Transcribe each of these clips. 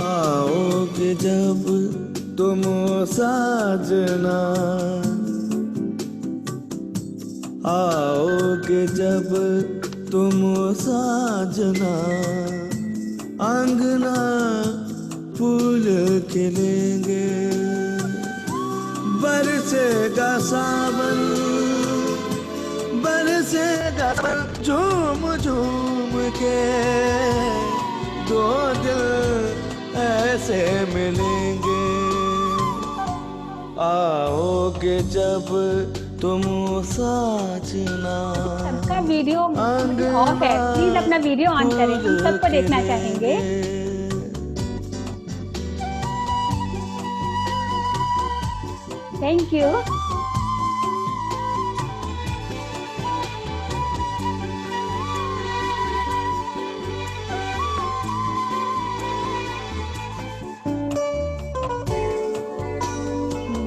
आओगे जब तुम साजना, आओगे जब तुम साजना, अंगना फूल खिलेंगे, बरसेगा सावन, बरसेगा झूम झूम के, दो दिल ऐसे मिलेंगे। आओगे जब तुम साजना। सबका वीडियो ऑफ है, प्लीज अपना वीडियो ऑन करें, हम सबको देखना चाहेंगे। Thank you.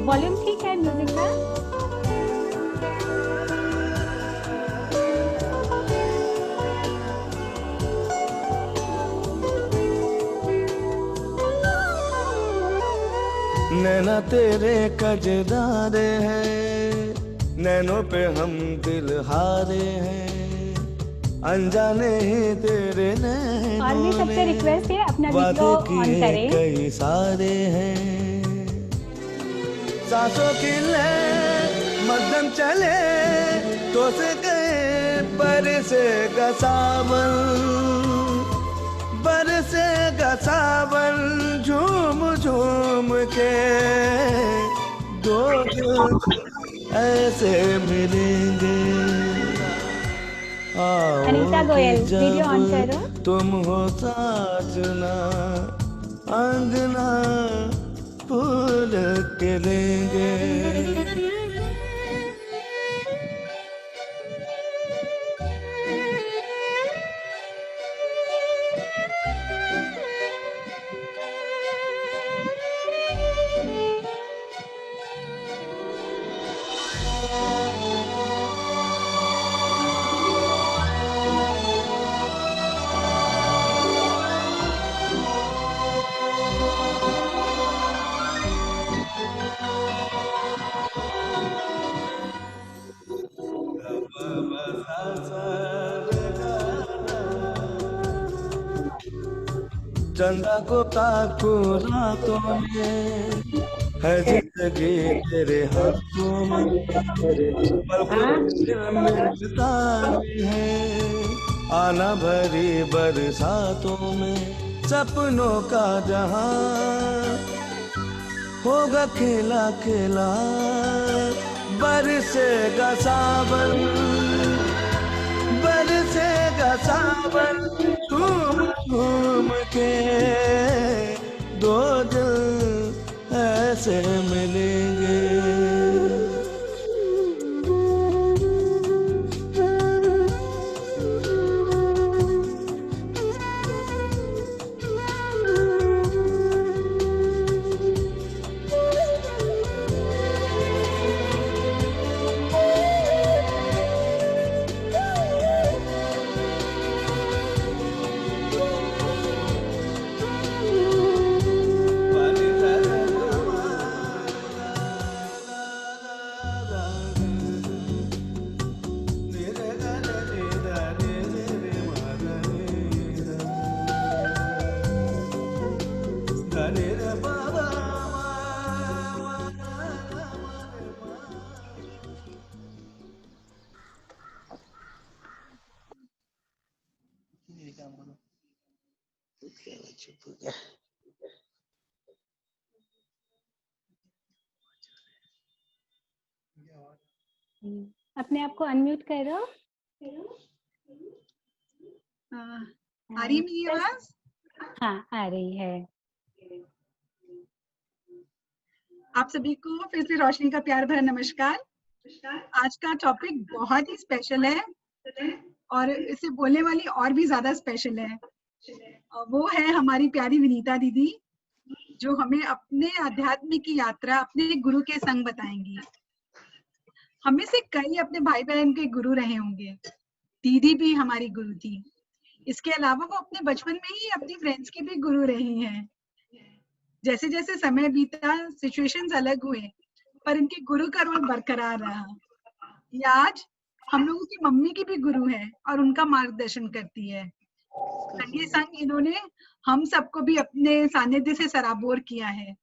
वॉल्यूम ठीक है म्यूजिक का? नैना तेरे कजदारे हैं, नैनों पे हम दिल हारे हैं, अनजाने ही तेरे नैनों और भी सबसे रिक्वेस्ट है अपना वीडियो ऑन करें। कई सारे हैं, सांसों की ले मध्यम चले तो से गए, बरसेगा सावन, बरसेगा सावन, झूम झूम के, दो ऐसे मिलेंगे। अनीता गोयल वीडियो ऑन करो। तुम हो साजना, अंगना फूल खिलेंगे। चंदा को ताको रातों में, है जिंदगी तेरे हाथों में, मिलता है आना भरी बरसातों में, सपनों का जहां होगा खेला खेला, बरसेगा सावन, बरसेगा सावन, झूम झूम के, दो दिल ऐसे मिलेंगे। अपने आप को अनम्यूट करो। आ रही है मेरी आवाज? हाँ आ रही है। आप सभी को फिर से रोशनी का प्यार भरा नमस्कार। आज का टॉपिक बहुत ही स्पेशल है और इसे बोलने वाली और भी ज्यादा स्पेशल है। वो है हमारी प्यारी विनीता दीदी, जो हमें अपने आध्यात्मिक की यात्रा अपने गुरु के संग बताएंगी। हमें से कई अपने भाई बहन के गुरु रहे होंगे। दीदी भी हमारी गुरु थी। इसके अलावा वो अपने बचपन में ही अपनी फ्रेंड्स की भी गुरु रही हैं। जैसे जैसे समय बीता, सिचुएशंस अलग हुए, पर इनके गुरु का रोल बरकरार रहा। ये आज हम लोगों की मम्मी की भी गुरु है और उनका मार्गदर्शन करती है। संगे संग इन्होंने हम सबको भी अपने सानिध्य से सराबोर किया है।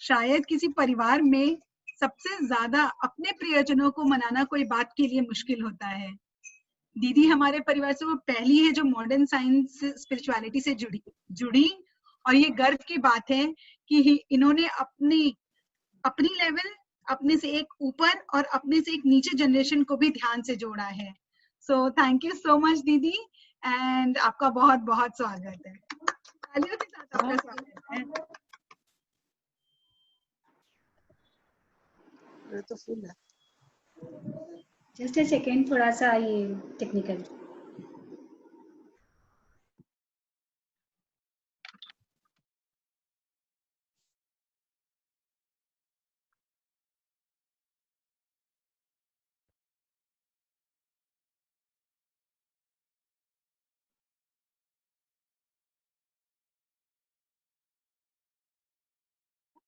शायद किसी परिवार में सबसे ज्यादा अपने प्रियजनों को मनाना कोई बात के लिए मुश्किल होता है। दीदी हमारे परिवार से वो पहली है जो मॉडर्न साइंस स्पिरिचुअलिटी से जुड़ी और ये गर्व की बात है कि इन्होंने अपनी अपनी लेवल, अपने से एक ऊपर और अपने से एक नीचे जनरेशन को भी ध्यान से जोड़ा है। So thank you so much दीदी, एंड आपका बहुत बहुत स्वागत है। तालियों के साथ आपका स्वागत है। ये तो फुल है। जस्ट ए सेकेंड, थोड़ा सा ये टेक्निकल।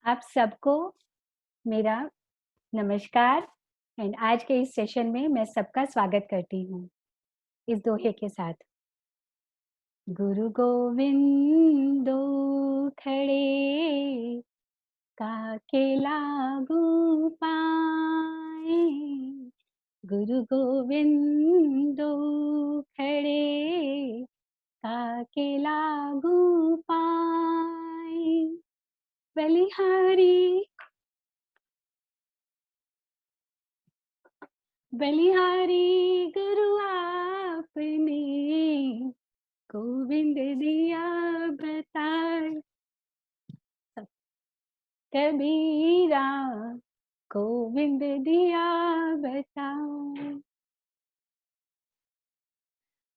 आप सबको मेरा नमस्कार एंड आज के इस सेशन में मैं सबका स्वागत करती हूँ इस दोहे के साथ। गुरु गोविंदो खड़े काके लागू पाए, गुरु गोविंदो खड़े काके लागू पाए, बलिहारी बलिहारी गुरु आपने गोविंद दिया बताए, कबीरा गोविंद दिया बताए।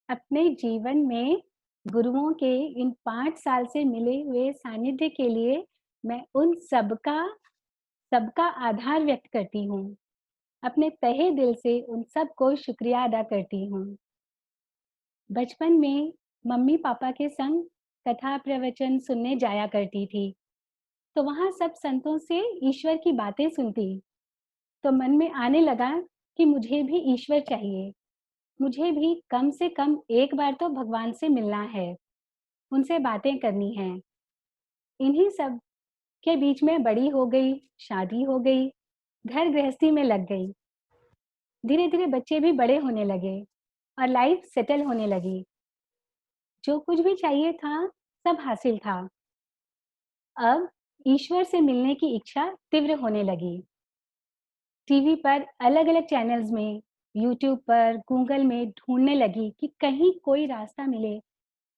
अपने जीवन में गुरुओं के इन 5 साल से मिले हुए सानिध्य के लिए मैं उन सबका आभार व्यक्त करती हूँ। अपने तहे दिल से उन सबको शुक्रिया अदा करती हूँ। बचपन में मम्मी पापा के संग कथा प्रवचन सुनने जाया करती थी, तो वहाँ सब संतों से ईश्वर की बातें सुनती, तो मन में आने लगा कि मुझे भी ईश्वर चाहिए, मुझे भी कम से कम एक बार तो भगवान से मिलना है, उनसे बातें करनी है। इन्हीं सब के बीच में बड़ी हो गई, शादी हो गई, घर गृहस्थी में लग गई। धीरे धीरे बच्चे भी बड़े होने लगे और लाइफ सेटल होने लगी। जो कुछ भी चाहिए था सब हासिल था। अब ईश्वर से मिलने की इच्छा तीव्र होने लगी। टीवी पर अलग अलग चैनल्स में, यूट्यूब पर, गूगल में ढूंढने लगी कि कहीं कोई रास्ता मिले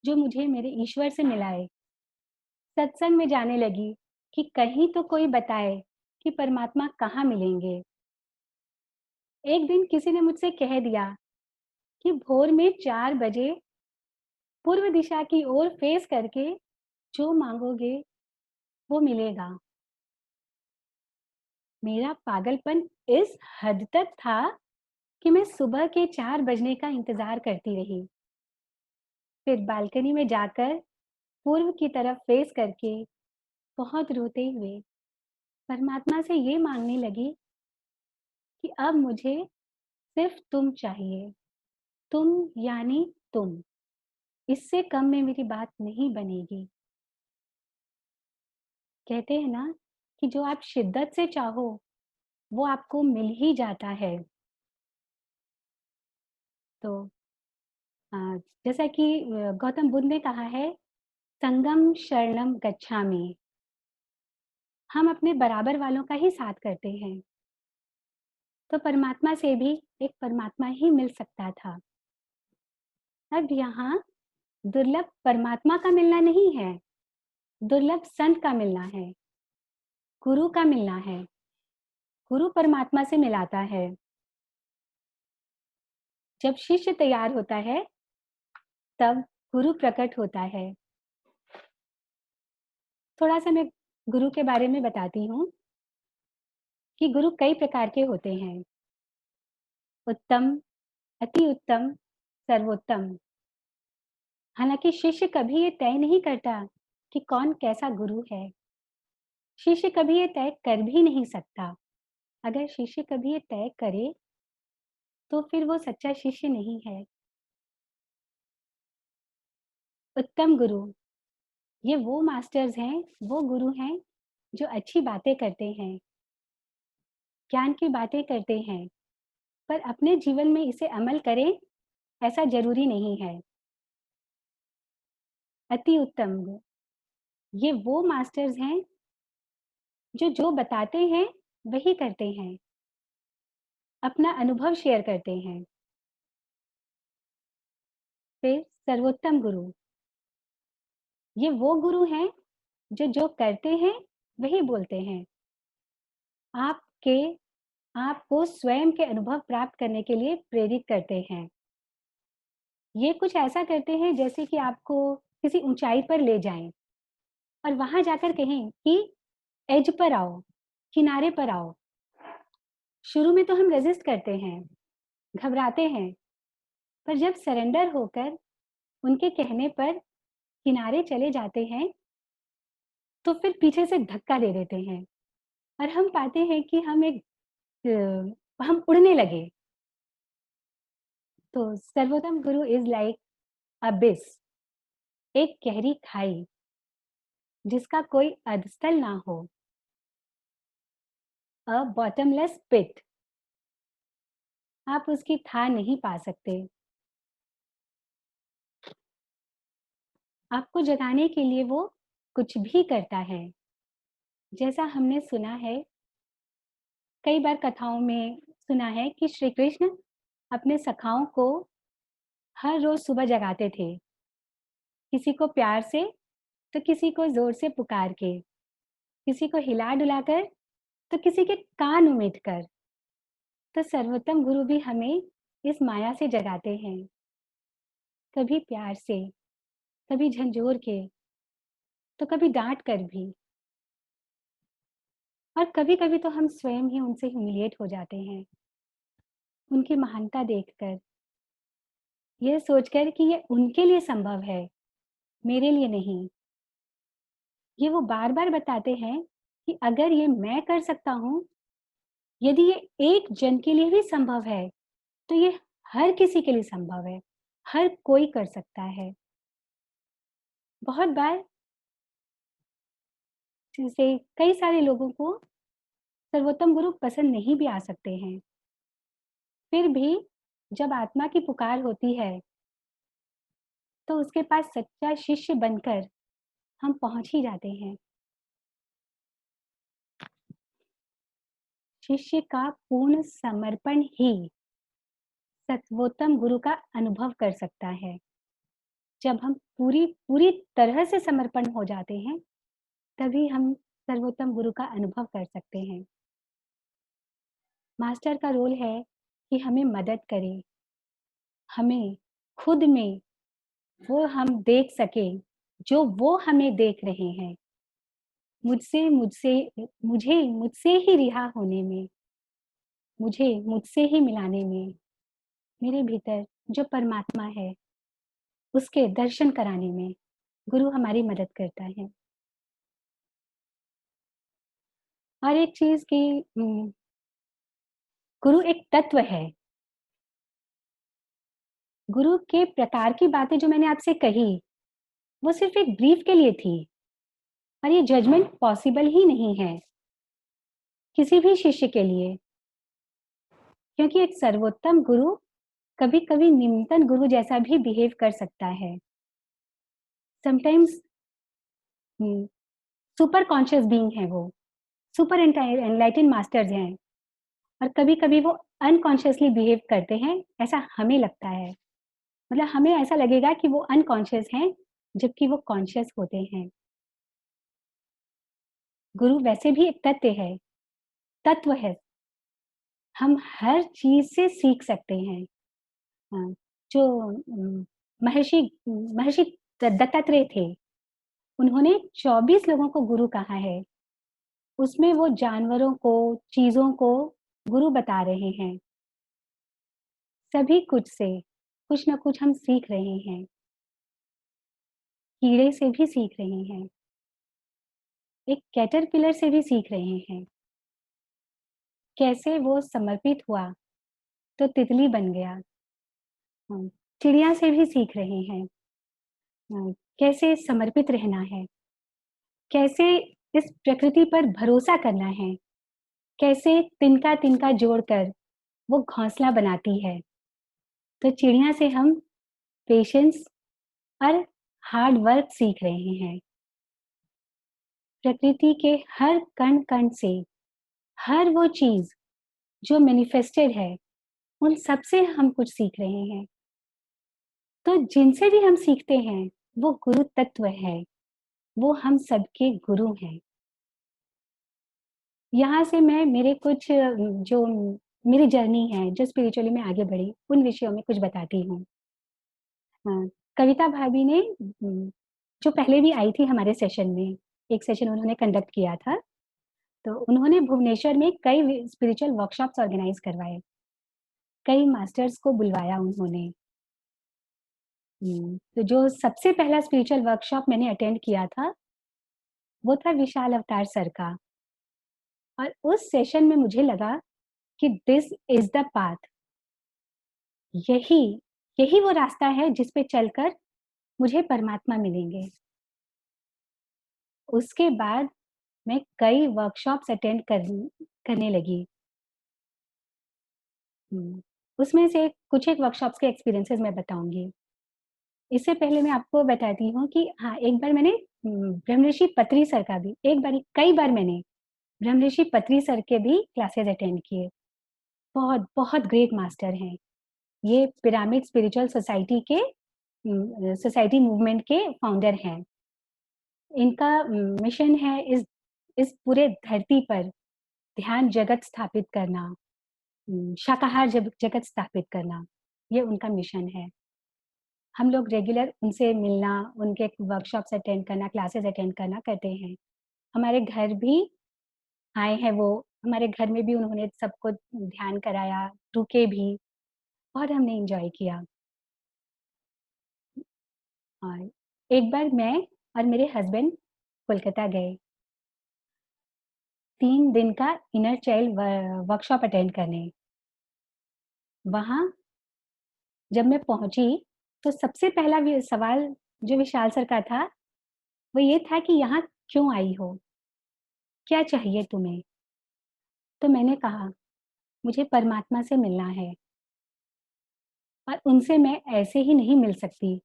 जो मुझे मेरे ईश्वर से मिलाए। सत्संग में जाने लगी कि कहीं तो कोई बताए कि परमात्मा कहाँ मिलेंगे। एक दिन किसी ने मुझसे कह दिया कि भोर में 4 बजे पूर्व दिशा की ओर फेस करके जो मांगोगे वो मिलेगा। मेरा पागलपन इस हद तक था कि मैं सुबह के 4 बजने का इंतजार करती रही। फिर बालकनी में जाकर पूर्व की तरफ फेस करके बहुत रोते हुए परमात्मा से ये मांगने लगी कि अब मुझे सिर्फ तुम चाहिए, तुम यानी तुम, इससे कम में मेरी बात नहीं बनेगी। कहते हैं ना कि जो आप शिद्दत से चाहो वो आपको मिल ही जाता है। तो जैसा कि गौतम बुद्ध ने कहा है, संगम शरणम गच्छामि, हम अपने बराबर वालों का ही साथ करते हैं, तो परमात्मा से भी एक परमात्मा ही मिल सकता था। अब यहाँ दुर्लभ परमात्मा का मिलना नहीं है, दुर्लभ संत का मिलना है, गुरु का मिलना है। गुरु परमात्मा से मिलाता है। जब शिष्य तैयार होता है तब गुरु प्रकट होता है। थोड़ा सा मैं गुरु के बारे में बताती हूँ कि गुरु कई प्रकार के होते हैं। उत्तम, अति उत्तम, सर्वोत्तम। हालांकि शिष्य कभी ये तय नहीं करता कि कौन कैसा गुरु है। शिष्य कभी ये तय कर भी नहीं सकता। अगर शिष्य कभी ये तय करे तो फिर वो सच्चा शिष्य नहीं है। उत्तम गुरु, ये वो मास्टर्स हैं, वो गुरु हैं जो अच्छी बातें करते हैं, ज्ञान की बातें करते हैं, पर अपने जीवन में इसे अमल करें ऐसा जरूरी नहीं है। अति उत्तम गुरु, ये वो मास्टर्स हैं जो जो बताते हैं वही करते हैं, अपना अनुभव शेयर करते हैं। फिर सर्वोत्तम गुरु, ये वो गुरु हैं जो जो करते हैं वही बोलते हैं, आपके आपको स्वयं के अनुभव प्राप्त करने के लिए प्रेरित करते हैं। ये कुछ ऐसा करते हैं जैसे कि आपको किसी ऊंचाई पर ले जाएं और वहां जाकर कहें कि एज पर आओ, किनारे पर आओ। शुरू में तो हम रेजिस्ट करते हैं, घबराते हैं, पर जब सरेंडर होकर उनके कहने पर किनारे चले जाते हैं तो फिर पीछे से धक्का दे देते हैं और हम पाते हैं कि हम उड़ने लगे। तो सर्वोत्तम गुरु इज लाइक अबिस, एक गहरी खाई जिसका कोई अधस्थल ना हो, अ बॉटमलेस पिट। आप उसकी था नहीं पा सकते। आपको जगाने के लिए वो कुछ भी करता है। जैसा हमने सुना है, कई बार कथाओं में सुना है कि श्री कृष्ण अपने सखाओं को हर रोज सुबह जगाते थे, किसी को प्यार से तो किसी को जोर से पुकार के, किसी को हिला डुलाकर तो किसी के कान उमेट कर। तो सर्वोत्तम गुरु भी हमें इस माया से जगाते हैं, कभी प्यार से, कभी झंझोर के, तो कभी डांट कर भी, और कभी कभी तो हम स्वयं ही उनसे ह्यूमिलिएट हो जाते हैं, उनकी महानता देखकर, यह सोचकर कि ये उनके लिए संभव है, मेरे लिए नहीं। ये वो बार बार बताते हैं कि अगर ये मैं कर सकता हूँ, यदि ये एक जन के लिए भी संभव है तो ये हर किसी के लिए संभव है, हर कोई कर सकता है। बहुत बार जैसे कई सारे लोगों को सर्वोत्तम गुरु पसंद नहीं भी आ सकते हैं, फिर भी जब आत्मा की पुकार होती है तो उसके पास सच्चा शिष्य बनकर हम पहुंच ही जाते हैं। शिष्य का पूर्ण समर्पण ही सर्वोत्तम गुरु का अनुभव कर सकता है। जब हम पूरी पूरी तरह से समर्पण हो जाते हैं तभी हम सर्वोत्तम गुरु का अनुभव कर सकते हैं। मास्टर का रोल है कि हमें मदद करे, हमें खुद में वो हम देख सके जो वो हमें देख रहे हैं, मुझसे मुझसे मुझे मुझसे ही रिहा होने में, मुझे मुझसे ही मिलाने में, मेरे भीतर जो परमात्मा है उसके दर्शन कराने में गुरु हमारी मदद करता है। और एक चीज की गुरु एक तत्व है। गुरु के प्रकार की बातें जो मैंने आपसे कही वो सिर्फ एक ब्रीफ के लिए थी, और ये जजमेंट पॉसिबल ही नहीं है किसी भी शिष्य के लिए, क्योंकि एक सर्वोत्तम गुरु कभी कभी निम्नतम गुरु जैसा भी बिहेव कर सकता है। समटाइम्स सुपर कॉन्शियस बीइंग है वो, सुपर एनलाइटेंड मास्टर्स हैं, और कभी कभी वो अनकॉन्शियसली बिहेव करते हैं, ऐसा हमें लगता है। मतलब हमें ऐसा लगेगा कि वो अनकॉन्शियस हैं जबकि वो कॉन्शियस होते हैं। गुरु वैसे भी एक तत्व है। हम हर चीज से सीख सकते हैं। हाँ, जो महर्षि महर्षि दत्तात्रेय थे, उन्होंने 24 लोगों को गुरु कहा है। उसमें वो जानवरों को, चीजों को गुरु बता रहे हैं। सभी कुछ से कुछ ना कुछ हम सीख रहे हैं। कीड़े से भी सीख रहे हैं, एक कैटरपिलर से भी सीख रहे हैं। कैसे वो समर्पित हुआ तो तितली बन गया। चिड़िया से भी सीख रहे हैं कैसे समर्पित रहना है, कैसे इस प्रकृति पर भरोसा करना है, कैसे तिनका तिनका जोड़कर वो घोंसला बनाती है। तो चिड़िया से हम पेशेंस और हार्ड वर्क सीख रहे हैं। प्रकृति के हर कण कण से हर वो चीज जो मैनिफेस्टेड है, उन सब से हम कुछ सीख रहे हैं। तो जिनसे भी हम सीखते हैं वो गुरु तत्व है, वो हम सबके गुरु हैं। यहाँ से मैं मेरे कुछ जो मेरी जर्नी है, जो स्पिरिचुअली मैं आगे बढ़ी, उन विषयों में कुछ बताती हूँ। कविता भाभी ने जो पहले भी आई थी हमारे सेशन में, एक सेशन उन्होंने कंडक्ट किया था, तो उन्होंने भुवनेश्वर में कई स्पिरिचुअल वर्कशॉप्स ऑर्गेनाइज करवाए, कई मास्टर्स को बुलवाया उन्होंने। तो जो सबसे पहला स्पिरिचुअल वर्कशॉप मैंने अटेंड किया था, वो था विशाल अवतार सर का। और उस सेशन में मुझे लगा कि दिस इज द पाथ, यही यही वो रास्ता है जिस पे चलकर मुझे परमात्मा मिलेंगे। उसके बाद मैं कई वर्कशॉप्स अटेंड करने लगी। उसमें से कुछ एक वर्कशॉप्स के एक्सपीरियंसेस मैं बताऊंगी। इससे पहले मैं आपको बताती हूँ कि हाँ, एक बार मैंने ब्रह्मऋषि पत्री सर का भी, एक बार कई बार मैंने ब्रह्मऋषि पत्री सर के भी क्लासेस अटेंड किए। बहुत बहुत ग्रेट मास्टर हैं ये, पिरामिड स्पिरिचुअल सोसाइटी के सोसाइटी मूवमेंट के फाउंडर हैं। इनका मिशन है इस पूरे धरती पर ध्यान जगत स्थापित करना, शाकाहार जगत स्थापित करना, ये उनका मिशन है। हम लोग रेगुलर उनसे मिलना, उनके वर्कशॉप्स अटेंड करना, क्लासेस अटेंड करना करते हैं। हमारे घर भी आए हैं वो, हमारे घर में भी उन्होंने सबको ध्यान कराया, रुके भी, और हमने एंजॉय किया। और एक बार मैं और मेरे हस्बैंड कोलकाता गए 3 दिन का इनर चाइल्ड वर्कशॉप अटेंड करने। वहाँ जब मैं पहुंची तो सबसे पहला सवाल जो विशाल सर का था, वो ये था कि यहाँ क्यों आई हो, क्या चाहिए तुम्हें? तो मैंने कहा मुझे परमात्मा से मिलना है और उनसे मैं ऐसे ही नहीं मिल सकती।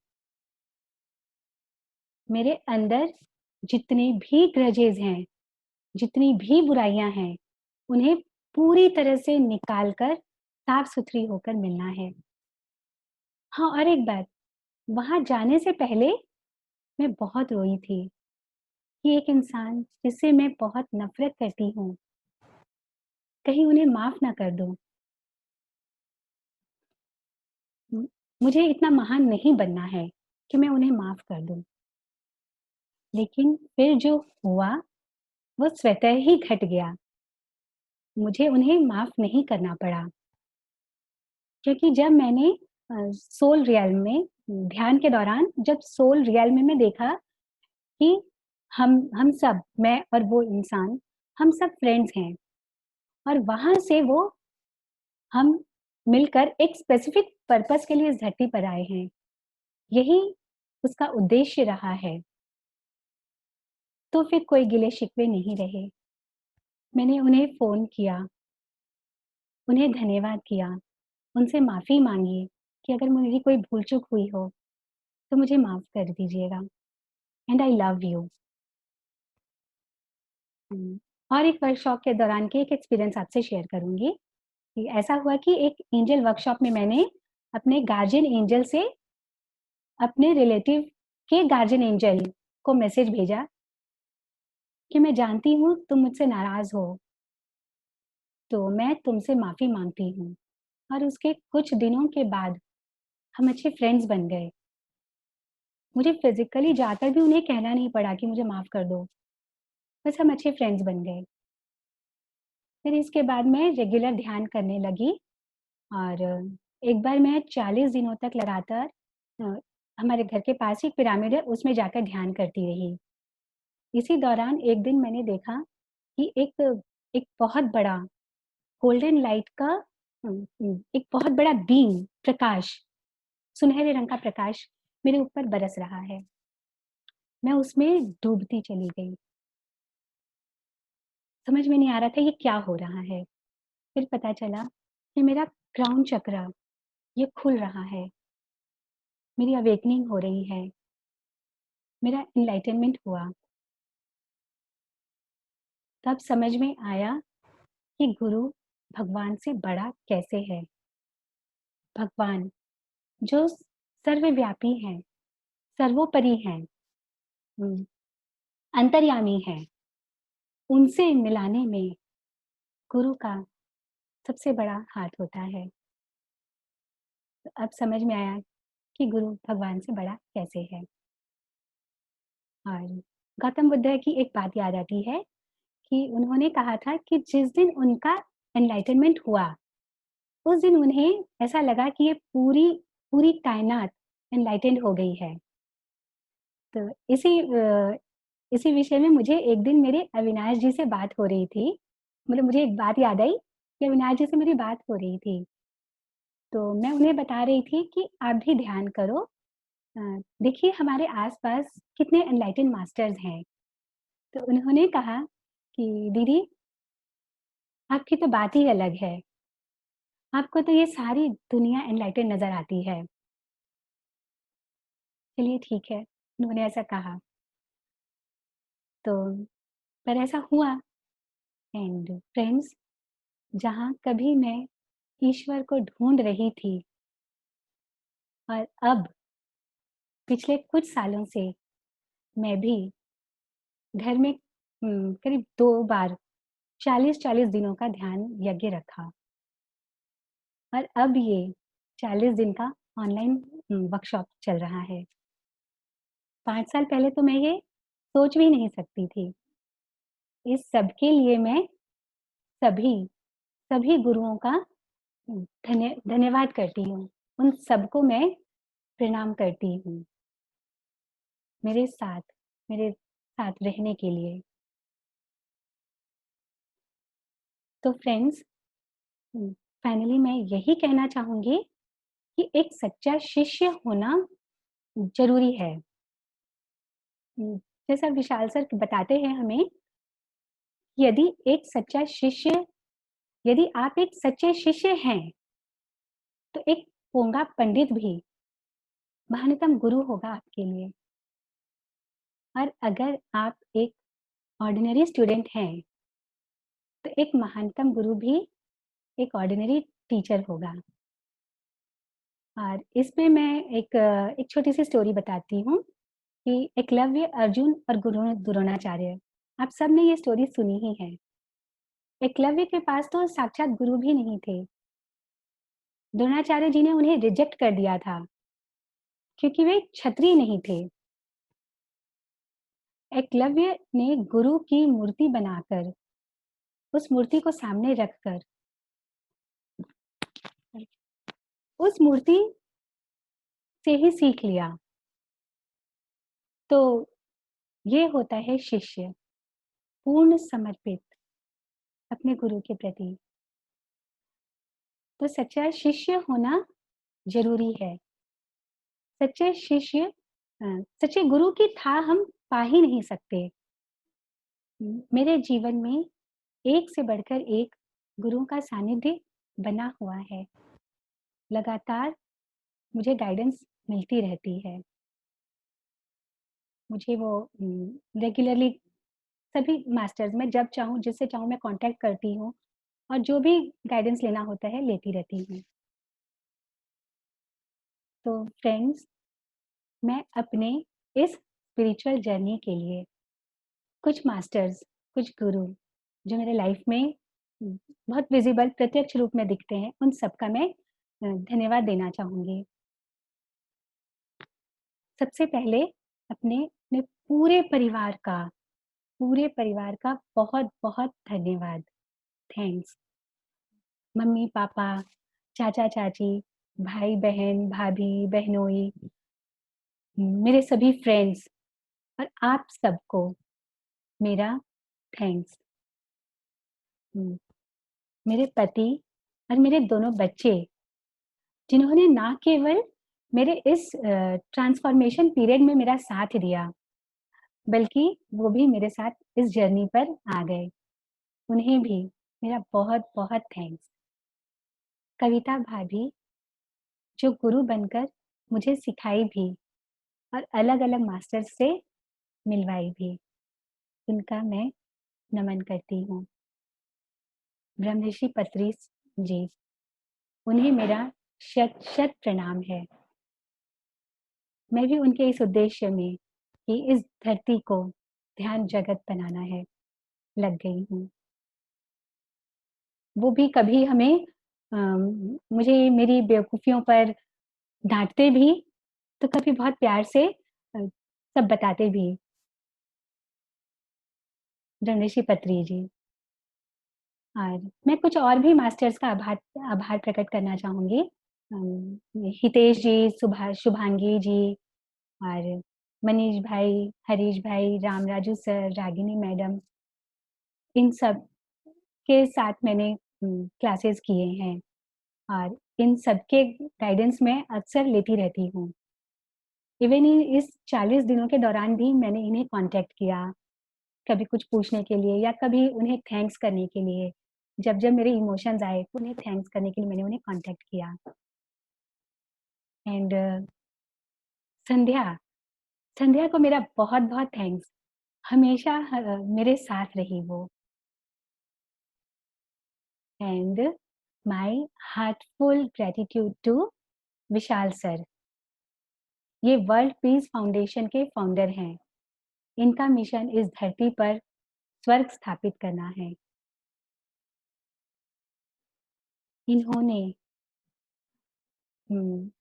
मेरे अंदर जितने भी ग्रजेस हैं, जितनी भी बुराइयां हैं, उन्हें पूरी तरह से निकाल कर साफ सुथरी होकर मिलना है। हाँ, और एक बात, वहां जाने से पहले मैं बहुत रोई थी कि एक इंसान जिससे मैं बहुत नफरत करती हूँ, कहीं उन्हें माफ ना कर दूं। मुझे इतना महान नहीं बनना है कि मैं उन्हें माफ कर दूं। लेकिन फिर जो हुआ वो स्वतः ही घट गया। मुझे उन्हें माफ नहीं करना पड़ा, क्योंकि जब मैंने सोल रियल्म में ध्यान के दौरान जब सोल रियल्म में देखा कि हम सब, मैं और वो इंसान, हम सब फ्रेंड्स हैं, और वहां से वो हम मिलकर एक स्पेसिफिक पर्पस के लिए इस धरती पर आए हैं, यही उसका उद्देश्य रहा है। तो फिर कोई गिले शिकवे नहीं रहे। मैंने उन्हें फोन किया, उन्हें धन्यवाद किया, उनसे माफी मांगी कि अगर मेरी कोई भूल चूक हुई हो तो मुझे माफ कर दीजिएगा, एंड आई लव यू। और एक वर्कशॉप के दौरान की एक एक्सपीरियंस आपसे शेयर करूंगी कि ऐसा हुआ कि एक एंजल वर्कशॉप में मैंने अपने गार्जियन एंजल से अपने रिलेटिव के गार्जियन एंजल को मैसेज भेजा कि मैं जानती हूँ तुम मुझसे नाराज हो, तो मैं तुमसे माफी मांगती हूँ। और उसके कुछ दिनों के बाद हम अच्छे फ्रेंड्स बन गए। मुझे फिजिकली जाकर भी उन्हें कहना नहीं पड़ा कि मुझे माफ कर दो, बस हम अच्छे फ्रेंड्स बन गए। फिर इसके बाद मैं रेगुलर ध्यान करने लगी, और एक बार मैं 40 दिनों तक लगातार हमारे घर के पास ही एक पिरामिड है, उसमें जाकर ध्यान करती रही। इसी दौरान एक दिन मैंने देखा कि एक एक बहुत बड़ा गोल्डन लाइट का एक बहुत बड़ा बीम, प्रकाश, सुनहरे रंग का प्रकाश मेरे ऊपर बरस रहा है। मैं उसमें डूबती चली गई। समझ में नहीं आ रहा था ये क्या हो रहा है। फिर पता चला कि मेरा क्राउन चक्र ये खुल रहा है, मेरी अवेकनिंग हो रही है, मेरा एनलाइटनमेंट हुआ। तब समझ में आया कि गुरु भगवान से बड़ा कैसे है। भगवान जो सर्वव्यापी हैं, सर्वोपरि हैं, अंतर्यामी हैं, उनसे मिलाने में गुरु का सबसे बड़ा हाथ होता है। तो अब समझ में आया कि गुरु भगवान से बड़ा कैसे है। और गौतम बुद्ध की एक बात याद आती है कि उन्होंने कहा था कि जिस दिन उनका एनलाइटनमेंट हुआ, उस दिन उन्हें ऐसा लगा कि ये पूरी पूरी कायनात एनलाइटेंड हो गई है। तो इसी विषय में मुझे एक दिन मेरे अविनाश जी से बात हो रही थी। मतलब मुझे एक बात याद आई कि अविनाश जी से मेरी बात हो रही थी। तो मैं उन्हें बता रही थी कि आप भी ध्यान करो। अ, देखिए हमारे आस-पास कितने एनलाइटेंड मास्टर्स हैं। तो उन्होंने कहा कि दीदी आपकी तो बात ही अलग है। आपको तो ये सारी दुनिया एनलाइटेंड नज़र आती है। चलिए ठीक है, उन्होंने ऐसा कहा। तो पर ऐसा हुआ। एंड फ्रेंड्स, जहाँ कभी मैं ईश्वर को ढूँढ रही थी और अब पिछले कुछ सालों से मैं भी घर में करीब 2 बार 40-40 दिनों का ध्यान यज्ञ रखा और अब ये 40 दिन का ऑनलाइन वर्कशॉप चल रहा है। 5 साल पहले तो मैं ये सोच भी नहीं सकती थी। इस सब के लिए मैं सभी सभी गुरुओं का धन्यवाद करती हूँ। उन सबको मैं प्रणाम करती हूँ, मेरे साथ मेरे साथ रहने के लिए। तो फ्रेंड्स, फाइनली मैं यही कहना चाहूँगी कि एक सच्चा शिष्य होना ज़रूरी है। जैसा विशाल सर बताते हैं हमें, यदि एक सच्चा शिष्य यदि आप एक सच्चे शिष्य हैं, तो एक पोंगा पंडित भी महानतम गुरु होगा आपके लिए। और अगर आप एक ऑर्डिनरी स्टूडेंट हैं, तो एक महानतम गुरु भी एक ऑर्डिनरी टीचर होगा। और इसमें मैं एक छोटी-सी स्टोरी बताती हूँ कि एकलव्य, अर्जुन और गुरु द्रोणाचार्य, आप सबने ये स्टोरी सुनी ही है। एकलव्य के पास तो साक्षात गुरु भी नहीं थे। द्रोणाचार्य जी ने उन्हें रिजेक्ट कर दिया था, क्योंकि वे क्षत्रिय नहीं थे। एकलव्य ने गुरु की मूर्ति बनाकर, उस मूर्ति को सामने रखकर, उस मूर्ति से ही सीख लिया। तो ये होता है शिष्य, पूर्ण समर्पित अपने गुरु के प्रति। तो सच्चा शिष्य होना ज़रूरी है। सच्चे शिष्य सच्चे गुरु की था हम पा ही नहीं सकते। मेरे जीवन में एक से बढ़कर एक गुरुओं का सानिध्य बना हुआ है। लगातार मुझे गाइडेंस मिलती रहती है। मुझे वो रेगुलरली सभी मास्टर्स में जब चाहूँ, जिससे चाहूँ मैं कॉन्टैक्ट करती हूँ और जो भी गाइडेंस लेना होता है लेती रहती हूँ। तो फ्रेंड्स, मैं अपने इस स्पिरिचुअल जर्नी के लिए कुछ मास्टर्स, कुछ गुरु जो मेरे लाइफ में बहुत विजिबल प्रत्यक्ष रूप में दिखते हैं, उन सबका मैं धन्यवाद देना चाहूँगी। सबसे पहले अपने अपने पूरे परिवार का बहुत-बहुत धन्यवाद। थैंक्स। मम्मी-पापा, चाचा-चाची, भाई बहन, भाभी, बहनोई, मेरे सभी फ्रेंड्स और आप सबको मेरा थैंक्स। मेरे पति और मेरे दोनों बच्चे, जिन्होंने ना केवल मेरे इस ट्रांसफॉर्मेशन पीरियड में मेरा साथ दिया, बल्कि वो भी मेरे साथ इस जर्नी पर आ गए। उन्हें भी मेरा बहुत-बहुत थैंक्स। कविता भाभी, जो गुरु बनकर मुझे सिखाई भी और अलग-अलग मास्टर्स से मिलवाई भी, उनका मैं नमन करती हूँ। ब्रह्मऋषि पत्री जी, उन्हें मेरा शत-शत प्रणाम है। मैं भी उनके इस उद्देश्य में कि इस धरती को ध्यान जगत बनाना है, लग गई हूँ। वो भी कभी हमें मुझे मेरी बेवकूफ़ियों पर डाँटते भी, तो कभी बहुत प्यार से सब बताते भी। रणऋषि पत्री जी। और मैं कुछ और भी मास्टर्स का आभार आभार प्रकट करना चाहूँगी। हितेश जी, शुभांगी जी और मनीष भाई, हरीश भाई, रामराजू सर, रागिनी मैडम, इन सब के साथ मैंने क्लासेस किए हैं और इन सबके गाइडेंस मैं अक्सर लेती रहती हूँ। इवन इस 40 दिनों के दौरान भी मैंने इन्हें कॉन्टैक्ट किया, कभी कुछ पूछने के लिए या कभी उन्हें थैंक्स करने के लिए। जब-जब मेरे इमोशंस आए, तो उन्हें थैंक्स करने के लिए मैंने उन्हें कॉन्टैक्ट किया। एंड संध्या, संध्या को मेरा बहुत-बहुत थैंक्स। हमेशा मेरे साथ रही वो। And my heartful gratitude to Vishal sir. ये वर्ल्ड पीस फाउंडेशन के फाउंडर हैं। इनका मिशन इस धरती पर स्वर्ग स्थापित करना है। इन्होंने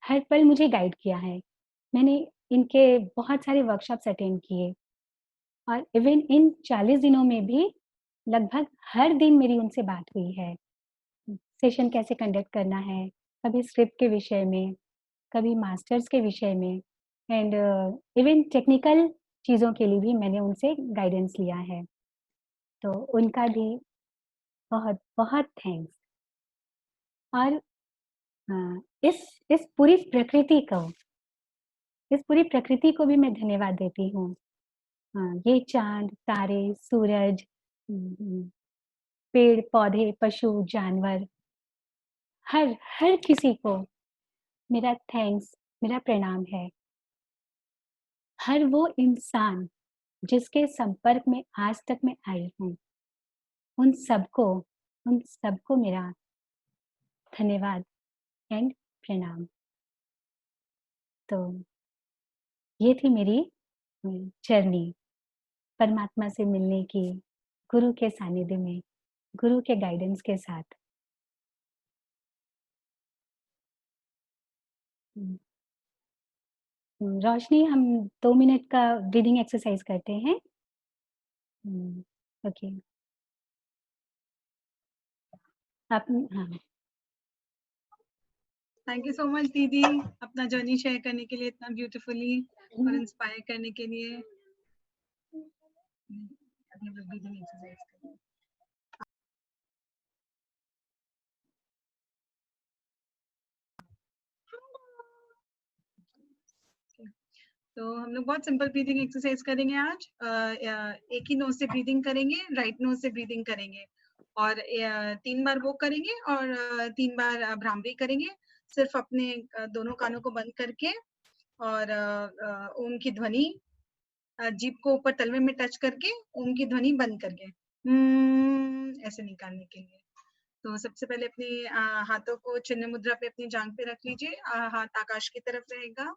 हर पल मुझे गाइड किया है। मैंने इनके बहुत सारे वर्कशॉप्स अटेंड किए और इवन इन 40 दिनों में भी लगभग हर दिन मेरी उनसे बात हुई है। सेशन कैसे कंडक्ट करना है, कभी स्क्रिप्ट के विषय में, कभी मास्टर्स के विषय में एंड इवन टेक्निकल चीज़ों के लिए भी मैंने उनसे गाइडेंस लिया है। तो उनका भी बहुत-बहुत थैंक्स। और इस पूरी प्रकृति को भी मैं धन्यवाद देती हूँ। ये चाँद, तारे, सूरज, पेड़, पौधे, पशु, जानवर, हर किसी को मेरा थैंक्स, मेरा प्रणाम है। हर वो इंसान जिसके संपर्क में आज तक मैं आई हूँ, उन सबको उन सबको मेरा धन्यवाद एंड प्रणाम। तो ये थी मेरी जर्नी परमात्मा से मिलने की, गुरु के सानिध्य में, गुरु के गाइडेंस के साथ। रोशनी, हम 2 मिनट का ब्रीदिंग एक्सरसाइज करते हैं। ओके। आप हाँ, थैंक यू सो मच दीदी, अपना जर्नी शेयर करने के लिए इतना ब्यूटीफुली और इंस्पायर करने के लिए। अभी हम लोग ब्रीदिंग एक्सरसाइज करेंगे। तो हम लोग बहुत सिंपल ब्रीदिंग एक्सरसाइज करेंगे आज। एक ही नोज से ब्रीदिंग करेंगे, राइट नोज से ब्रीदिंग करेंगे और 3 बार वो करेंगे और 3 बार भ्रामरी करेंगे। सिर्फ अपने दोनों कानों को बंद करके और ओम की ध्वनि जीभ को ऊपर तलवे में टच करके ओम की ध्वनि बंद करके ऐसे निकालने के लिए। तो सबसे पहले अपने हाथों को चिन्ह मुद्रा पे अपनी जांघ पे रख लीजिए। हाथ आकाश की तरफ रहेगा,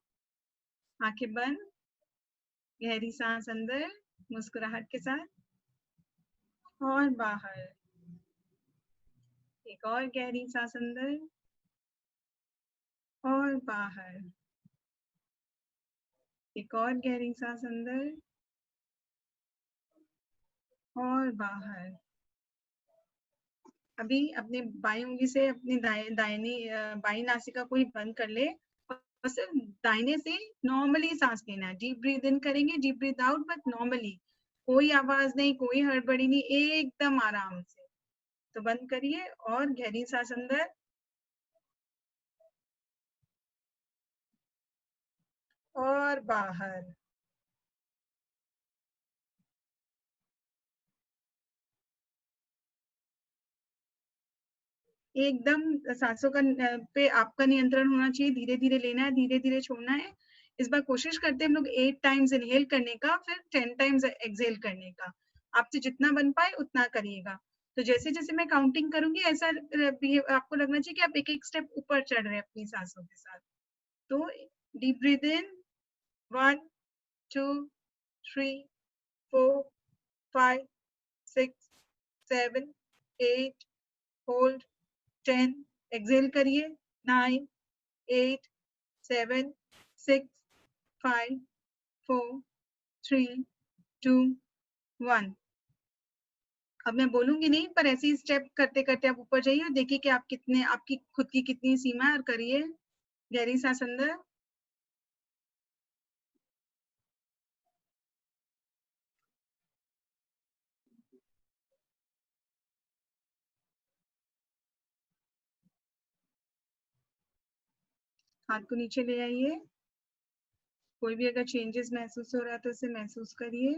आंखें बंद, गहरी सांस अंदर मुस्कुराहट के साथ और बाहर। एक और गहरी सांस अंदर और बाहर। एक और गहरी सांस अंदर और बाहर। अभी अपने बाई उंगली से अपनी बाई नासिका को ही बंद कर ले और सिर्फ दाहिने से नॉर्मली सांस लेना है। डीप ब्रीथ इन करेंगे, deep breath out, but normally, कोई आवाज नहीं, कोई हड़बड़ी नहीं, एकदम आराम से। तो बंद करिए और गहरी सांस अंदर और बाहर। एकदम सांसों का पे आपका नियंत्रण होना चाहिए। धीरे धीरे लेना है, धीरे धीरे छोड़ना है। इस बार कोशिश करते हैं हम लोग 8 टाइम्स इनहेल करने का, फिर 10 टाइम्स एक्सहेल करने का। आपसे जितना बन पाए उतना करिएगा। तो जैसे जैसे मैं काउंटिंग करूंगी ऐसा आपको लगना चाहिए कि आप एक एक स्टेप ऊपर चढ़ रहे हैं अपनी सांसों के साथ। तो डीप ब्रीथ इन, 1 2 3 4 5 6 7 8, होल्ड 10, एक्सहेल करिए 9 8 7 6 5 4 3 2 1। अब मैं बोलूंगी नहीं, पर ऐसे ही स्टेप करते करते आप ऊपर जाइए और देखिए कि आप कितने, आपकी खुद की कितनी सीमा है, और करिए गहरी सांस अंदर हाथ को नीचे ले आइए। कोई भी अगर चेंजेस महसूस हो रहा है तो उसे महसूस करिए।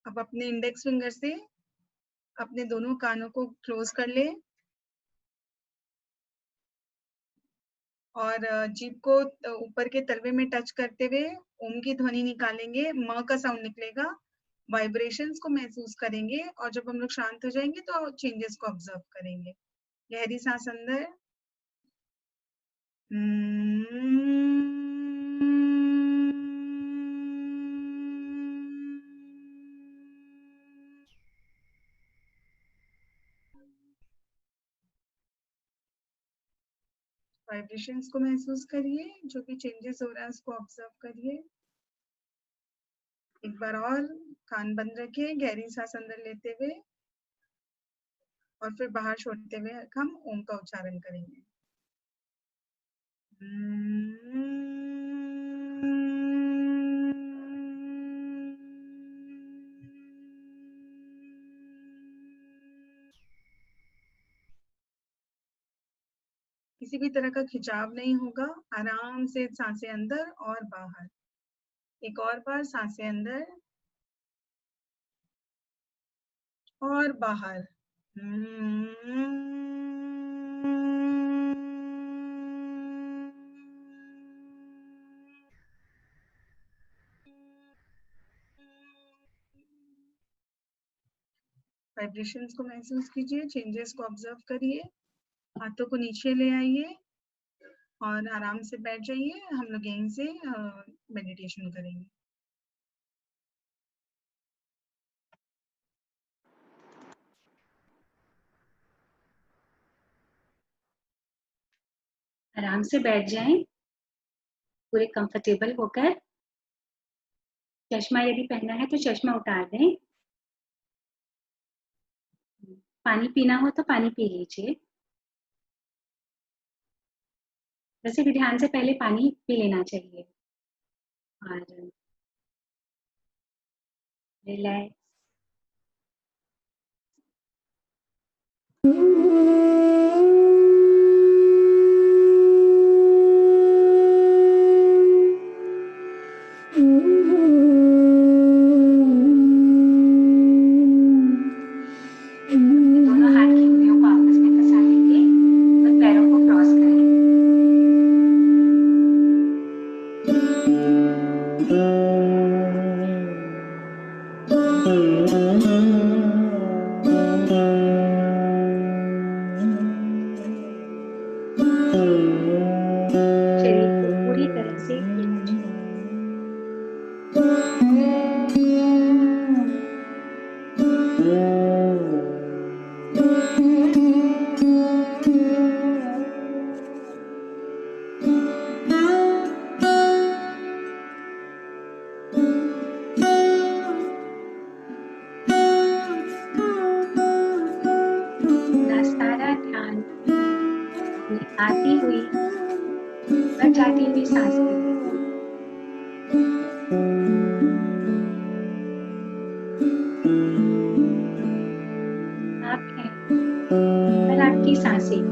अब अपने इंडेक्स फिंगर से अपने दोनों कानों को क्लोज कर ले और जीभ को ऊपर के तलवे में टच करते हुए ओम की ध्वनि निकालेंगे। म का साउंड निकलेगा। वाइब्रेशंस को महसूस करेंगे और जब हम लोग शांत हो जाएंगे तो चेंजेस को ऑब्जर्व करेंगे। गहरी सांस अंदर, वाइब्रेशंस को महसूस करिए। जो भी चेंजेस हो रहा है उसको ऑब्जर्व करिए। एक बार और कान बंद रखिए, गहरी सांस अंदर लेते हुए और फिर बाहर छोड़ते हुए हम ओम का उच्चारण करेंगे। किसी भी तरह का खिंचाव नहीं होगा। आराम से सांसें अंदर और बाहर। एक और बार सांसें अंदर और बाहर। वाइब्रेशंस को महसूस कीजिए, चेंजेस को ऑब्जर्व करिए। हाथों को नीचे ले आइए और आराम से बैठ जाइए। हम लोग यहीं से मेडिटेशन करेंगे। आराम से बैठ जाएं, पूरे कंफर्टेबल होकर। चश्मा यदि पहना है तो चश्मा उतार दें। पानी पीना हो तो पानी पी लीजिए। वैसे भी ध्यान से पहले पानी पी लेना चाहिए। और रिलैक्स। दोनों हाथ की उंगलियों को आपस में फंसा लेंगे और पैरों को क्रॉस करें। अपनी आती हुई और जाती हुई सांसें लें। आप हैं और आपकी सांसें।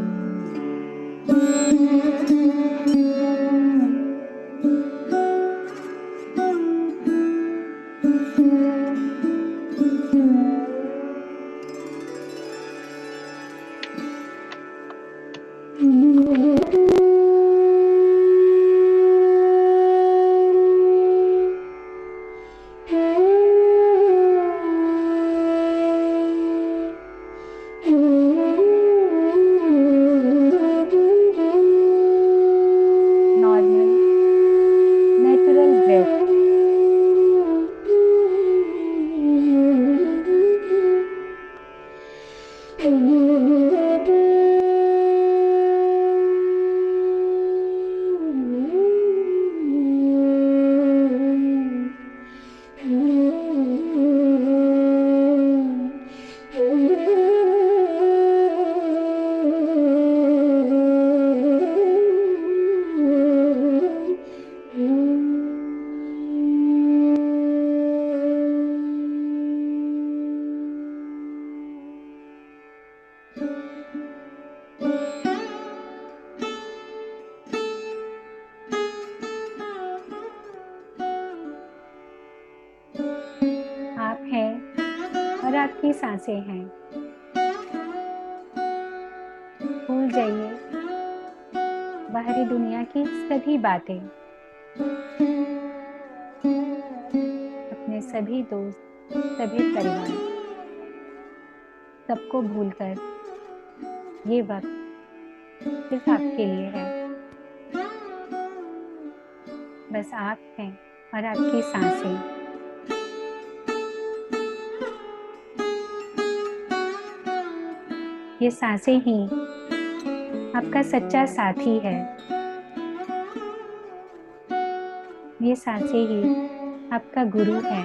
Normal natural breath. आप हैं और आपकी सांसें हैं। भूल जाइए बाहरी दुनिया की सभी बातें, अपने सभी दोस्त, सभी परिवार, सबको भूलकर ये वक्त सिर्फ आपके लिए है। बस आप हैं और आपकी सांसें। ये सांसें ही आपका सच्चा साथी है। ये सांसें ही आपका गुरु है।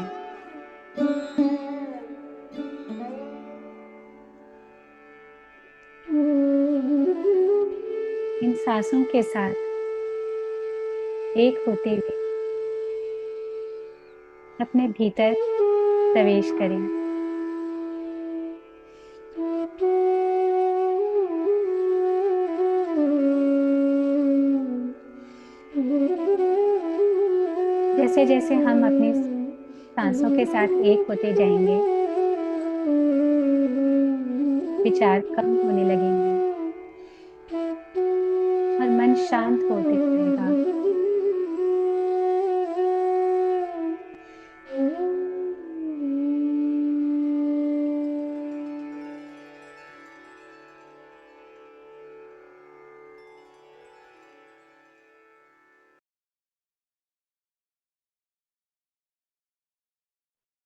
इन सांसों के साथ एक होते हुए अपने भीतर प्रवेश करें। जैसे जैसे हम अपनी सांसों के साथ एक होते जाएंगे, विचार कम होने लगेंगे और मन शांत होते रहेगा।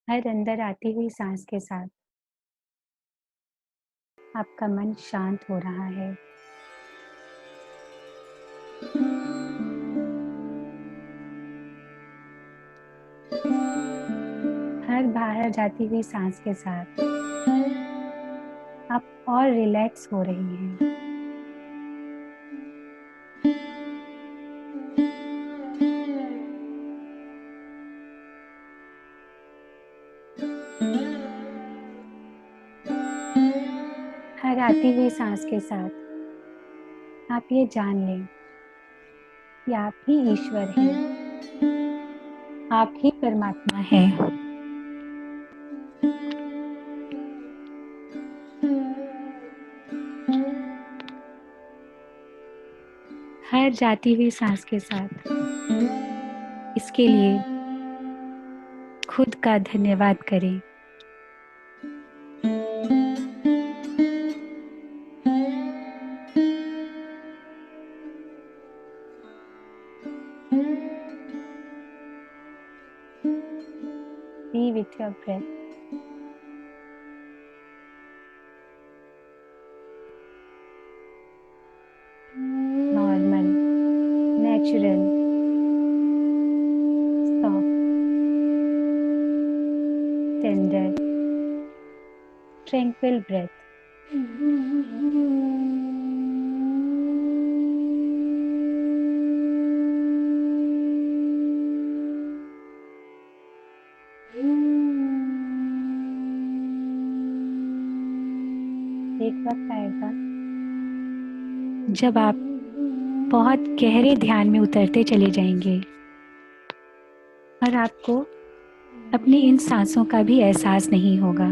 हर अंदर आती हुई सांस के साथ आपका मन शांत हो रहा है। हर बाहर जाती हुई सांस के साथ आप और रिलैक्स हो रही हैं। हर आती हुई सांस के साथ आप ये जान लें कि आप ही ईश्वर हैं, आप ही परमात्मा हैं। हर जाती हुई सांस के साथ इसके लिए खुद का धन्यवाद करें। Be with your breath. Normal, natural, soft, tender, tranquil breath. वक्त आएगा जब आप बहुत गहरे ध्यान में उतरते चले जाएंगे और आपको अपनी इन सांसों का भी एहसास नहीं होगा।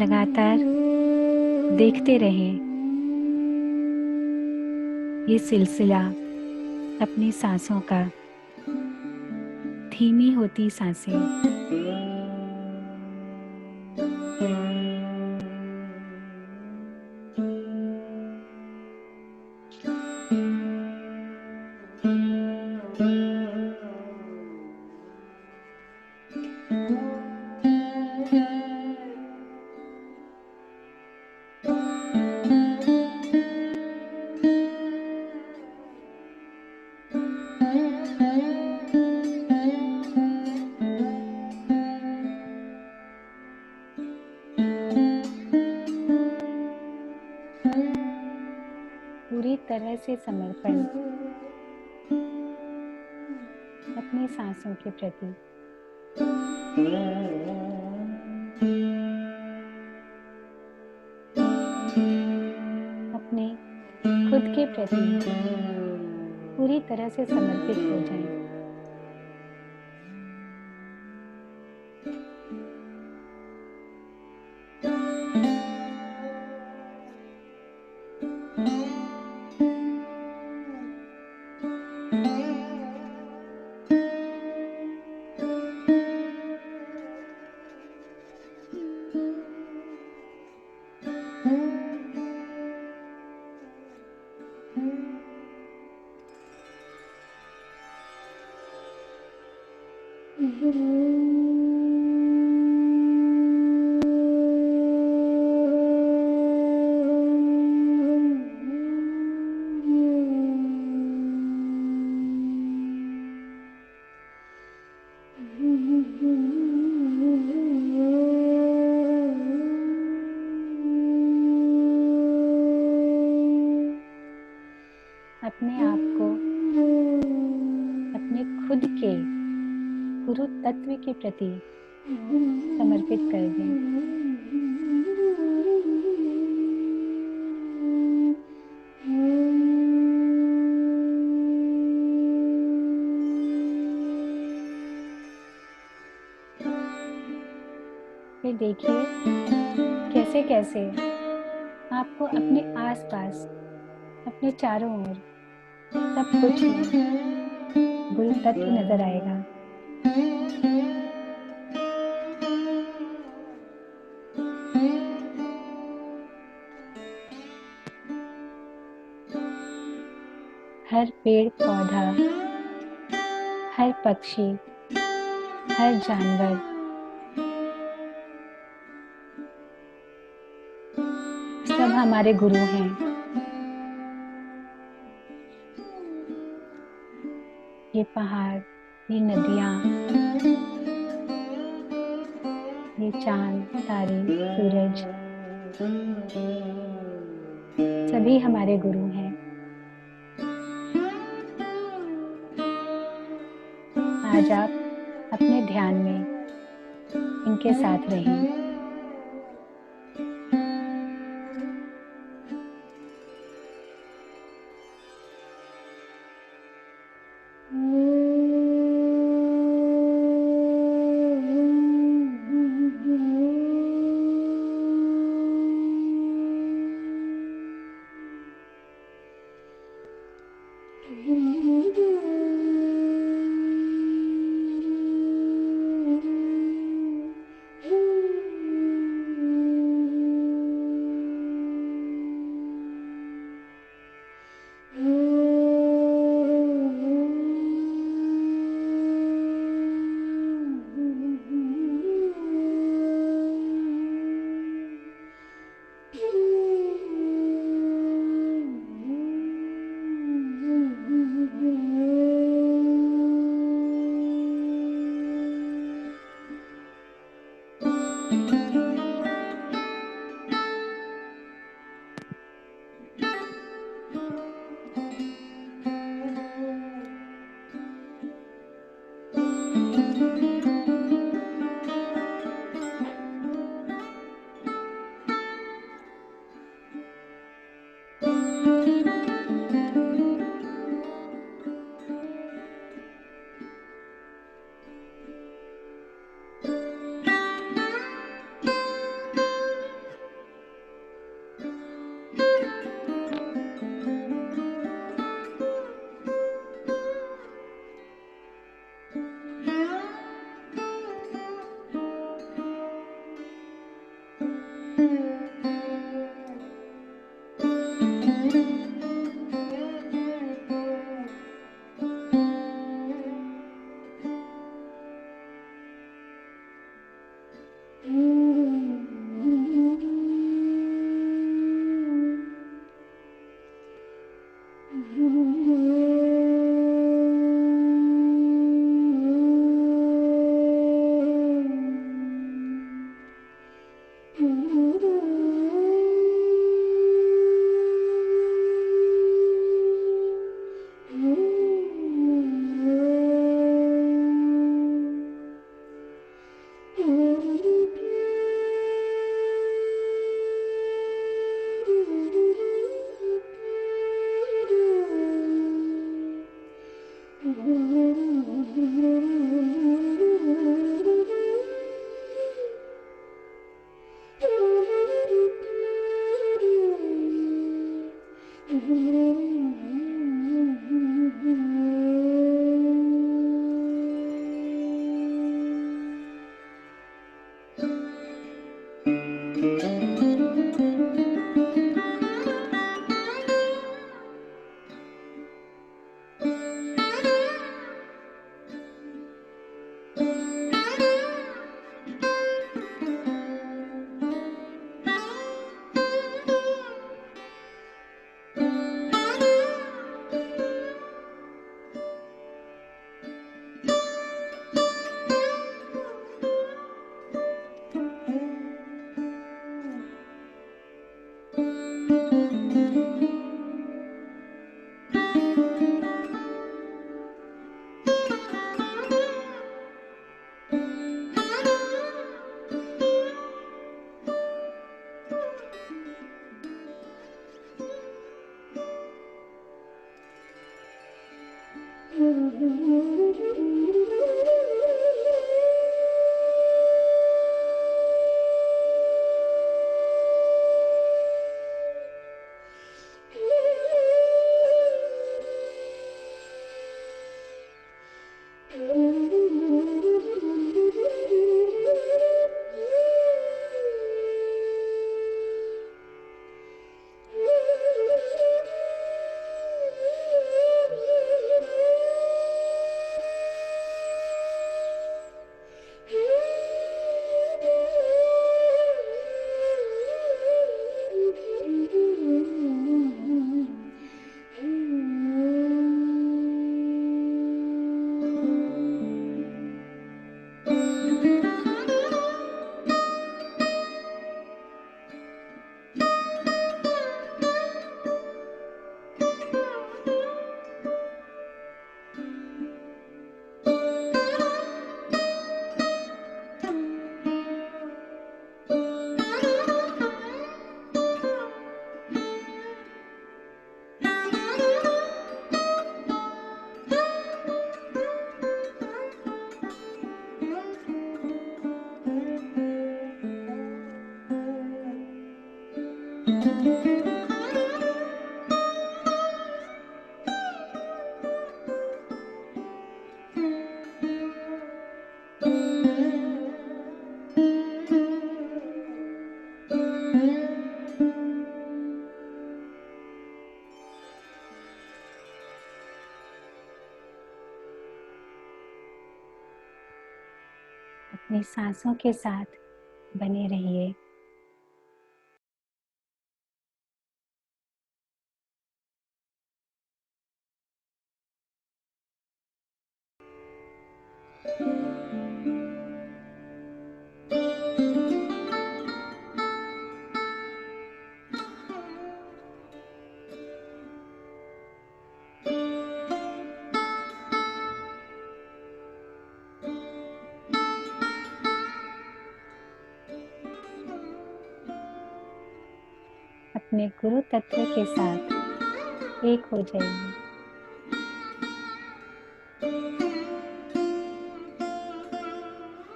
लगातार देखते रहें ये सिलसिला अपनी सांसों का। धीमी होती सांसें, पूरी तरह से समर्पण अपनी सांसों के प्रति। अपने खुद के प्रति पूरी तरह से समर्पित हो जाएं। अपने आप को अपने खुद के गुरु तत्व के प्रति समर्पित कर दें। फिर देखिए कैसे कैसे आपको अपने आसपास, अपने चारों ओर सब कुछ में गुरु तत्व नजर आएगा। हर पेड़ पौधा, हर पक्षी, हर जानवर सब हमारे गुरु हैं। ये पहाड़, ये नदियाँ, ये चांद, तारे, सूरज सभी हमारे गुरु हैं। आज आप अपने ध्यान में इनके साथ रहें। अपनी सांसों के साथ बने रहिए। अपने गुरु तत्व के साथ एक हो जाइए।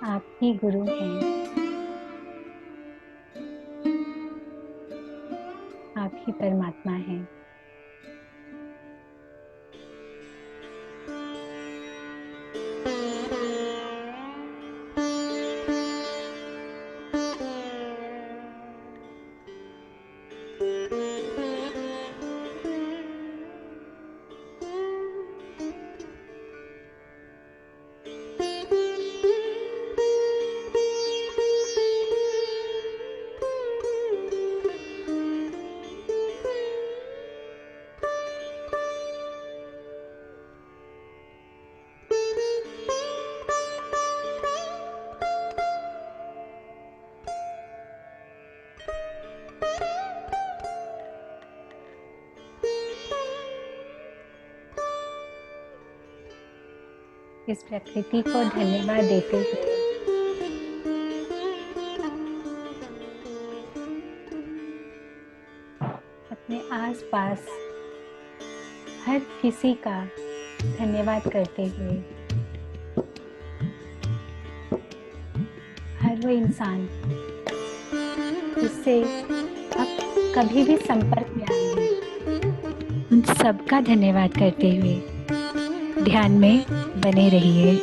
आप ही गुरु हैं, आप ही परमात्मा हैं। इस प्रकृति को धन्यवाद देते हुए अपने आसपास हर किसी का धन्यवाद करते हुए, हर वो इंसान जिससे आप कभी भी संपर्क में आएंगे, उन सब का धन्यवाद करते हुए ध्यान में बने रहिए।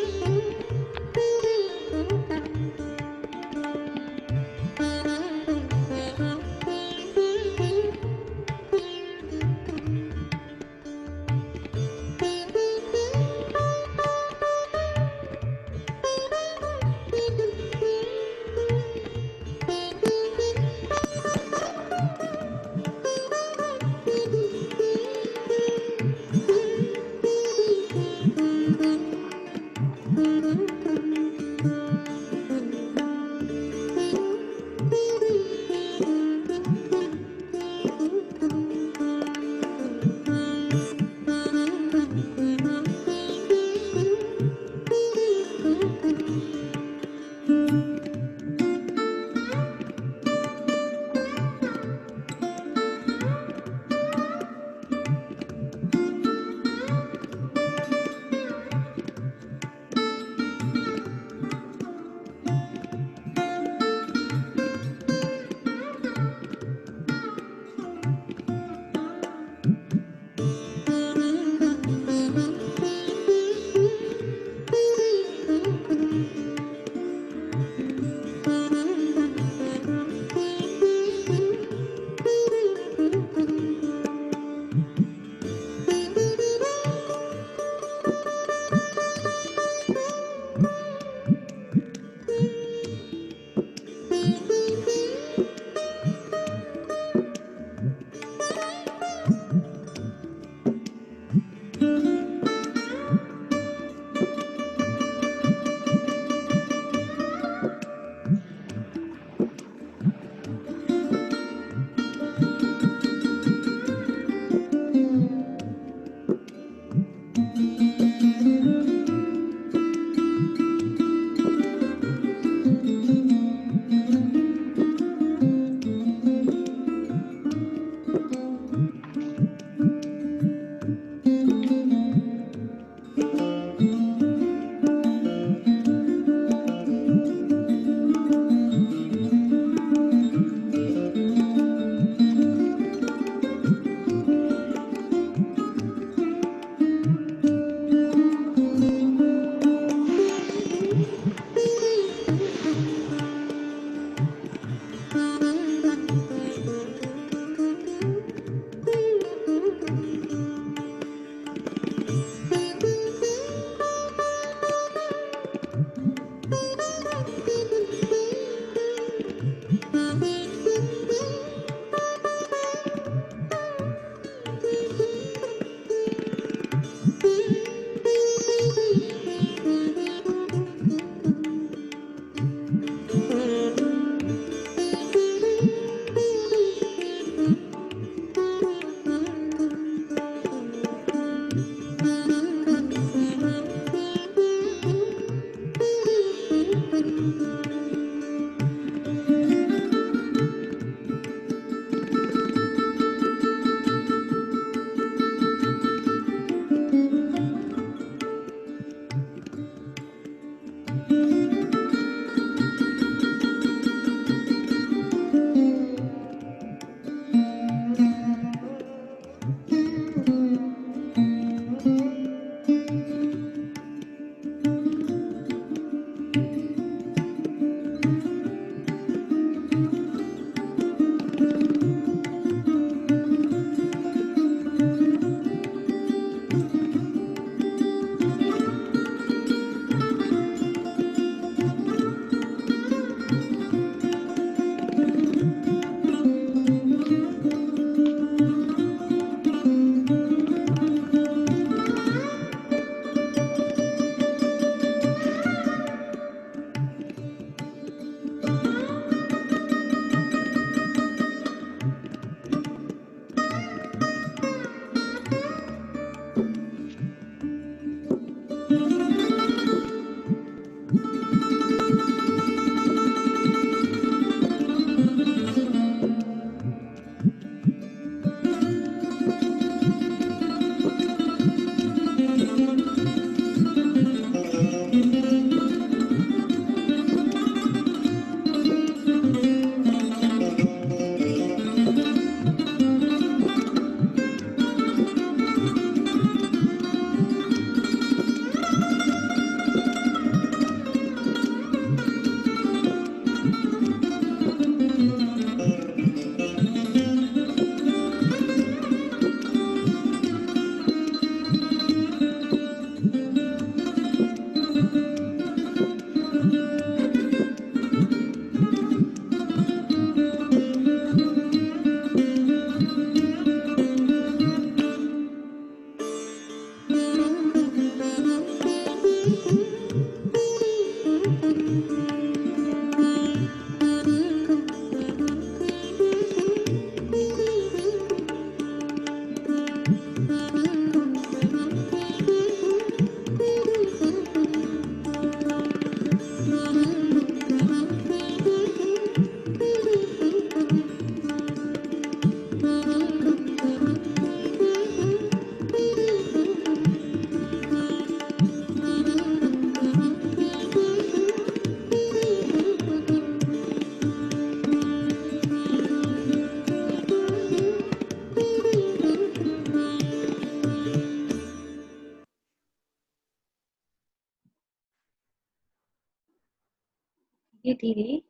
धीरे धीरे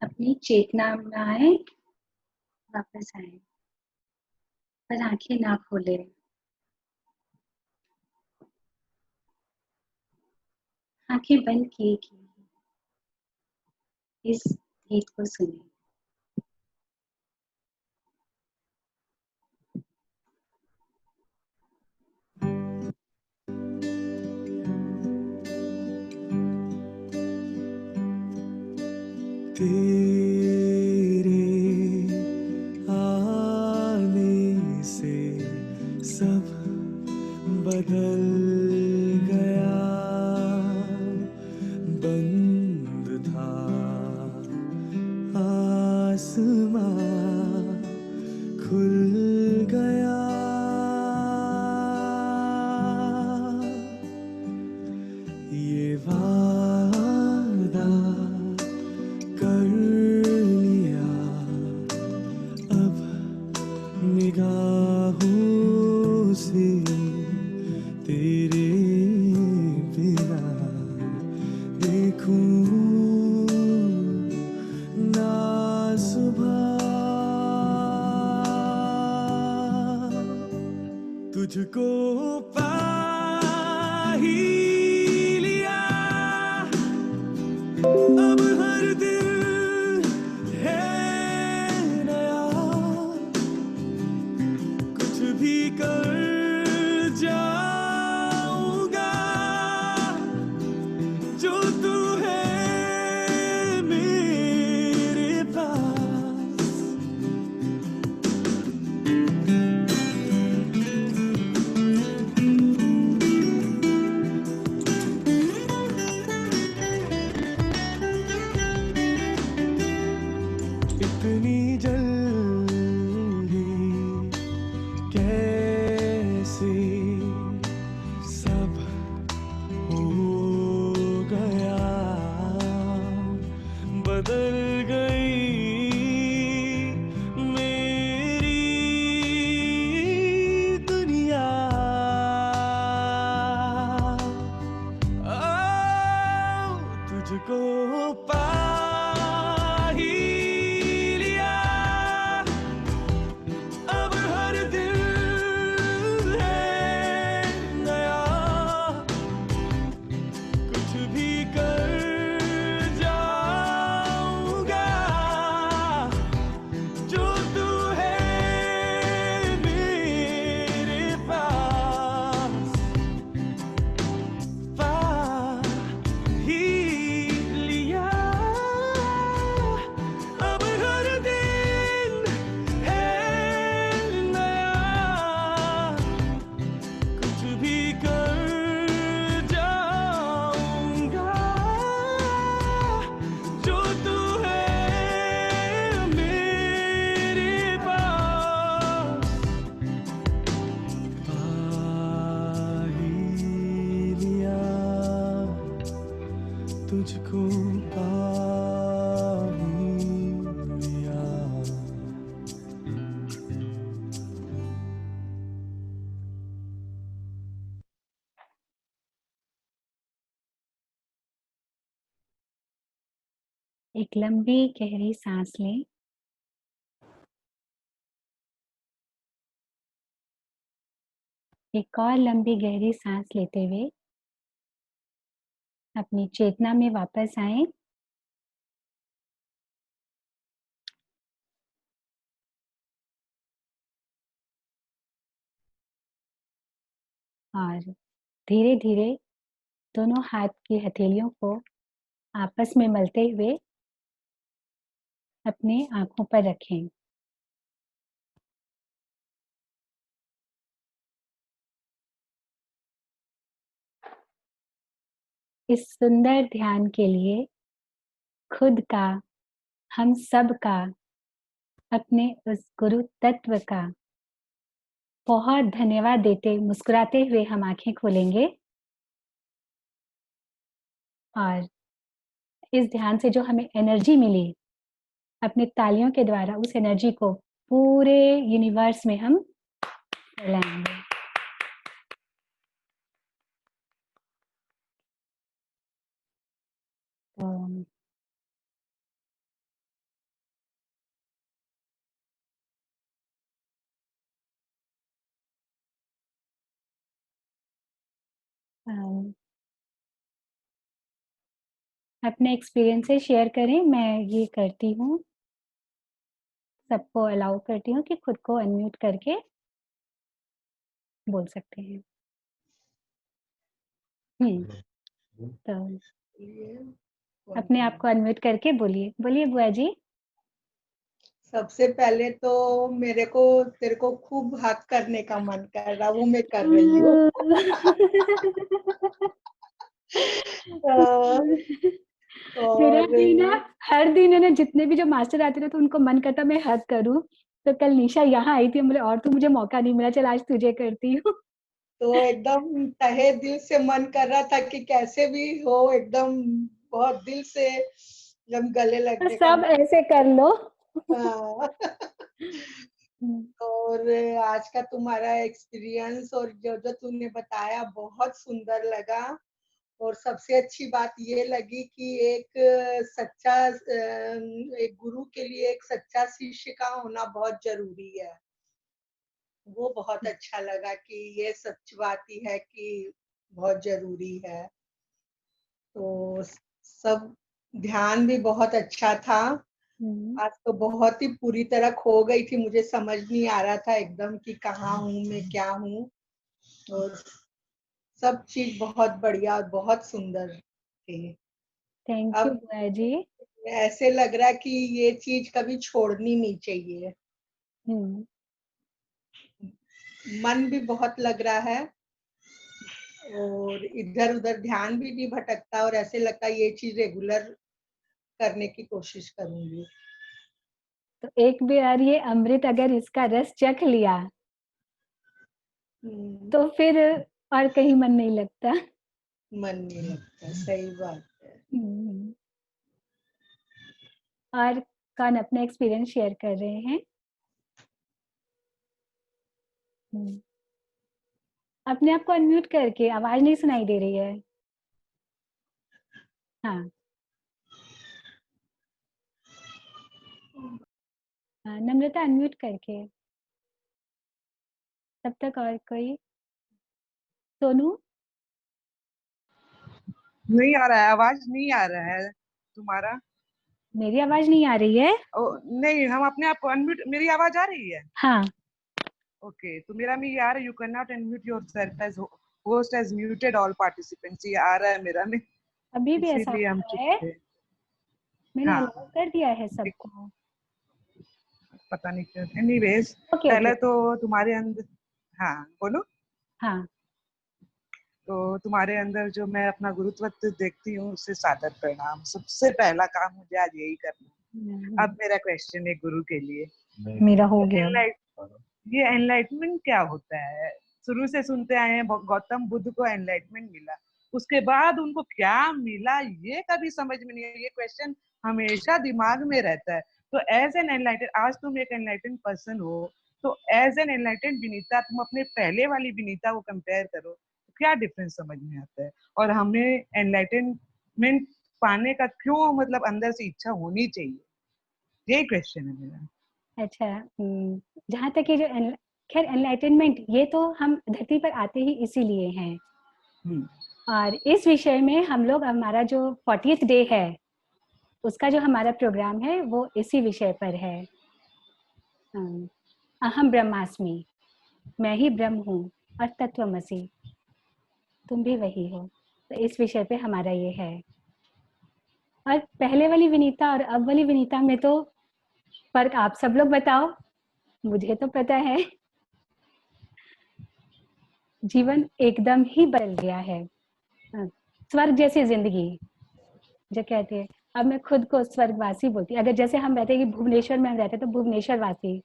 अपनी चेतना में आए, वापस आए, पर आंखें ना खोले। आंखें बंद किए इस गीत को सुने। तेरे आने से सब बदल गया, बंद था आसमां खुल गया। ये वादा कर लिया, अब निगाहों से तेरे बिना देखूं ना सुबह। तुझको पा ही लिया, अब हर दिल है नया, कुछ भी कर जाऊंगा जो तू है मेरे पास। इतनी जल्दी कैसे सब हो गया, बदल गई मेरी दुनिया। तुझको पा ही लिया, अब हर दिल है नया, कुछ भी कर जाऊंगा जो तू है मेरे पास। पा ही लिया, अब हर दिन है नया, कुछ भी कर जाऊंगा जो तू है मेरे पास। पा ही लिया, तुझको पा ही लिया। एक लंबी गहरी सांस लें। एक और लंबी गहरी सांस लेते हुए अपनी चेतना में वापस आए। और धीरे धीरे दोनों हाथ की हथेलियों को आपस में मलते हुए अपने आंखों पर रखें। इस सुंदर ध्यान के लिए खुद का, हम सब का, अपने उस गुरु तत्व का बहुत धन्यवाद देते मुस्कुराते हुए हम आंखें खोलेंगे। और इस ध्यान से जो हमें एनर्जी मिली, अपने तालियों के द्वारा उस एनर्जी को पूरे यूनिवर्स में हम फैलाएंगे। तो अम, अपने एक्सपीरियंसेस शेयर करें, मैं ये करती हूँ, सबको अलाउ करती हूँ कि खुद को अनम्यूट करके बोल सकते हैं। तो अपने आप को अनम्यूट करके बोलिए, बोलिए बुआ जी। सबसे पहले तो मेरे को तेरे को खूब हक करने का मन कर रहा, वो मैं कर रही हूँ। मेरा और भी ना हर दिन है ना, जितने भी जो मास्टर आते थे तो उनको मन करता मैं हक करूं। तो कल निशा यहाँ आई थी, बोले और तो मुझे मौका नहीं मिला, चल आज तुझे करती हूँ। तो एकदम तहे दिल से मन कर रहा था कि कैसे भी हो, एकदम बहुत दिल से जब गले तो लगने का सब ऐसे कर लो। हाँ। और आज का तुम्हारा एक्सपीरियंस और जो जो तूने बताया बहुत सुंदर लगा। और सबसे अच्छी बात ये लगी कि एक सच्चा एक गुरु के लिए एक सच्चा शिष्य का होना बहुत जरूरी है। वो बहुत अच्छा लगा कि ये सच बात ही है कि बहुत जरूरी है। तो सब ध्यान भी बहुत अच्छा था। आज तो बहुत ही पूरी तरह खो गई थी, मुझे समझ नहीं आ रहा था एकदम कि कहाँ हूँ मैं, क्या हूँ। और सब चीज बहुत बढ़िया और बहुत सुंदर थी। थैंक यू अब बुआ जी। ऐसे लग रहा है कि ये चीज कभी छोड़नी नहीं चाहिए। मन भी बहुत लग रहा है और इधर उधर ध्यान भी नहीं भटकता, और ऐसे लगता है ये चीज रेगुलर करने की कोशिश करूंगी। तो एक बार ये अमृत अगर इसका रस चख लिया तो फिर और कहीं मन नहीं लगता। मन नहीं लगता, सही बात है। और कौन अपना एक्सपीरियंस शेयर कर रहे हैं? अपने आप को अनम्यूट करके, आवाज नहीं सुनाई दे रही है। हाँ, नम्रता अनम्यूट करके। तब तक और कोई? सोनू? नहीं आ रहा है, आवाज नहीं आ रहा है तुम्हारा। मेरी आवाज नहीं आ रही है? नहीं, हम अपने आप को अनम्यूट, मेरी आवाज आ रही है? हाँ। ओके, तो मेरा में ये आ रहा है, you can not unmute yourself as host has muted all participants, ये आ रहा है मेरा में, अभी भी ऐसा इसीलिए हम होता चुप है? थे। मैंने हाँ, अलाउ कर दिया है सबको। पता नहीं क्यों। एनीवेज, ओके पहले ओके। तो तुम्हारे अंदर, हाँ बोलो। हाँ। तो तुम्हारे अंदर जो मैं अपना गुरुत्व देखती हूँ, उससे सादर प्रणाम। सबसे पहला काम मुझे आज यही करना। अब मेरा क्वेश्चन है गुरु के लिए। मेरा हो गया। ये एनलाइटमेंट क्या होता है? शुरू से सुनते आए हैं गौतम बुद्ध को एनलाइटमेंट मिला, उसके बाद उनको क्या मिला ये कभी समझ में नहीं है। ये क्वेश्चन हमेशा दिमाग में रहता है। तो एज एन एनलाइटेड, आज तुम एक एनलाइटेड पर्सन हो, तो एज एन एनलाइटेड विनीता तुम अपने पहले वाली विनीता को कंपेयर करो, तो क्या डिफरेंस समझ में आता है? और हमें एनलाइटमेंट पाने का क्यों, मतलब अंदर से इच्छा होनी चाहिए, यही क्वेश्चन है मेरा। अच्छा, जहाँ तक ये जो खैर एनलाइटनमेंट, ये तो हम धरती पर आते ही इसीलिए हैं। और इस विषय में हम लोग, हमारा जो 40th डे है उसका जो हमारा प्रोग्राम है वो इसी विषय पर है। अहम ब्रह्मास्मि, मैं ही ब्रह्म हूँ और तत्वमसि, तुम भी वही हो। तो इस विषय पे हमारा ये है। और पहले वाली विनीता और अब वाली विनीता में तो फर्क आप सब लोग बताओ, मुझे तो पता है। जीवन एकदम ही बदल गया है। स्वर्ग जैसी जिंदगी जो कहते हैं, अब मैं खुद को स्वर्गवासी बोलती। अगर जैसे हम रहते कि भुवनेश्वर में हम रहते तो भुवनेश्वर वासी,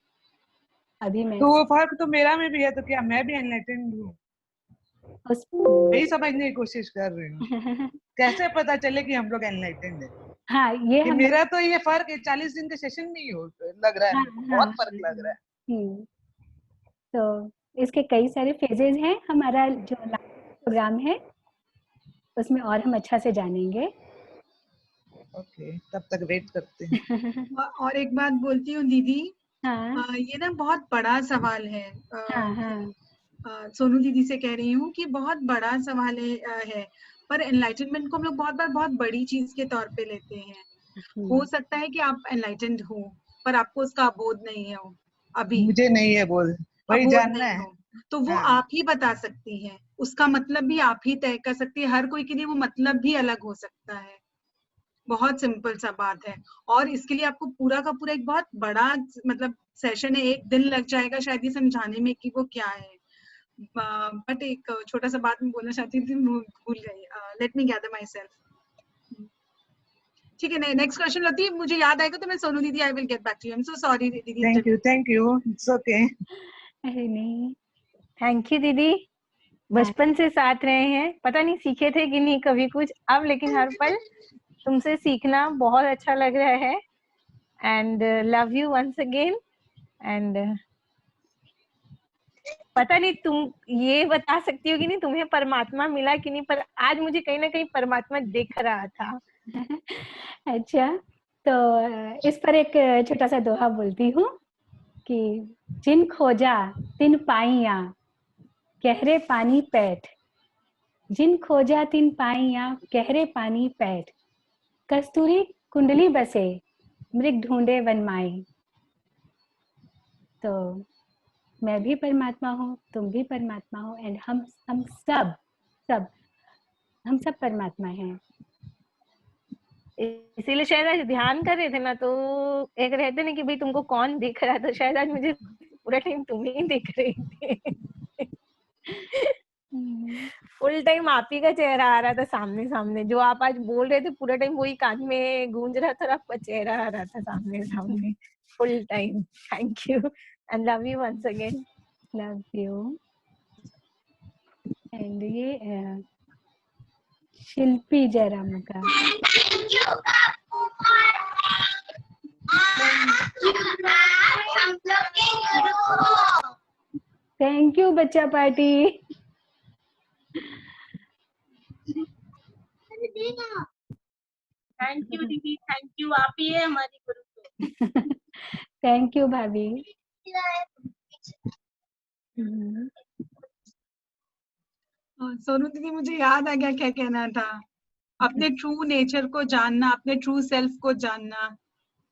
अभी मैं तो वो फर्क तो मेरा में भी है, तो क्या मैं भी एनलाइटेंड हूँ? उस यही समझने की कोशिश कर रही हूँ। कैसे पता चले कि हम लोग एनलाइटेंड है? हाँ, ये कि हम मेरा तो ये फर्क 40 दिन के सेशन में ही हो लग रहा है, हाँ मेरे को हाँ बहुत फर्क लग रहा है। तो इसके कई सारे फेजेस हैं। हमारा जो प्रोग्राम है उसमें और हम अच्छा से जानेंगे। ओके, तब तक वेट करते हैं। और एक बात बोलती हूँ दीदी, हाँ ये ना बहुत बड़ा सवाल है। हाँ हाँ सोनू दीदी से कह रही हूँ कि बहुत बड़ा सवाल है, पर एनलाइटनमेंट को हम लोग बहुत बार बहुत बड़ी चीज के तौर पे लेते हैं। हो सकता है कि आप एनलाइटेंड हो, पर आपको उसका अबोध नहीं हो अभी, मुझे नहीं है बोल, वही अबोध जानना नहीं है। हो, तो वो हाँ। आप ही बता सकती हैं। उसका मतलब भी आप ही तय कर सकती है। हर कोई के लिए वो मतलब भी अलग हो सकता है। बहुत सिंपल सा बात है, और इसके लिए आपको पूरा का पूरा एक बहुत बड़ा मतलब सेशन है, 1 दिन लग जाएगा शायद ये समझाने में कि वो क्या है। बट एक छोटा सा बात मैं बोलना चाहती थी, भूल गई। Let me gather my self. ठीक है, नेक्स्ट क्वेश्चन लती है, मुझे याद आएगा तो मैं Sonu didi I will get back to you. I am so sorry didi. Thank you, it's okay. अरे नहीं, थैंक यू दीदी। बचपन से साथ रहे हैं, पता नहीं सीखे थे कि नहीं कभी कुछ, अब लेकिन हर पल तुमसे सीखना बहुत अच्छा लग रहा है। And love you once again. And पता नहीं तुम ये बता सकती हो कि नहीं तुम्हें परमात्मा मिला कि नहीं, पर आज मुझे कहीं ना कहीं परमात्मा दिख रहा था। अच्छा, तो इस पर एक छोटा सा दोहा बोलती हूँ कि जिन खोजा तिन पाइया गहरे पानी पैठ, जिन खोजा तिन पाइया गहरे पानी पैठ, कस्तूरी कुंडली बसे मृग ढूंढे वनमाई। तो मैं भी परमात्मा हूँ, तुम भी परमात्मा हो, एंड हम सब परमात्मा हैं। इसीलिए शायद आज ध्यान कर रहे थे ना, तो एक रहते ना कि भाई तुमको कौन दिख रहा है, तो शायद आज मुझे पूरा टाइम तुम ही दिख रही थी। फुल टाइम आप ही का चेहरा आ रहा था सामने सामने, जो आप आज बोल रहे थे पूरा टाइम वही कान में गूंज रहा था, आपका चेहरा आ रहा था सामने सामने full time. Thank you and love you once again. Love you. And ये शिल्पी जयराम का। थैंक यू बच्चा पार्टी। थैंक यू दीदी, थैंक यू, आप ही है हमारी गुरु। थैंक यू भाभी। सोनू दीदी मुझे याद आ गया क्या कहना था। अपने ट्रू नेचर को जानना, अपने ट्रू सेल्फ को जानना,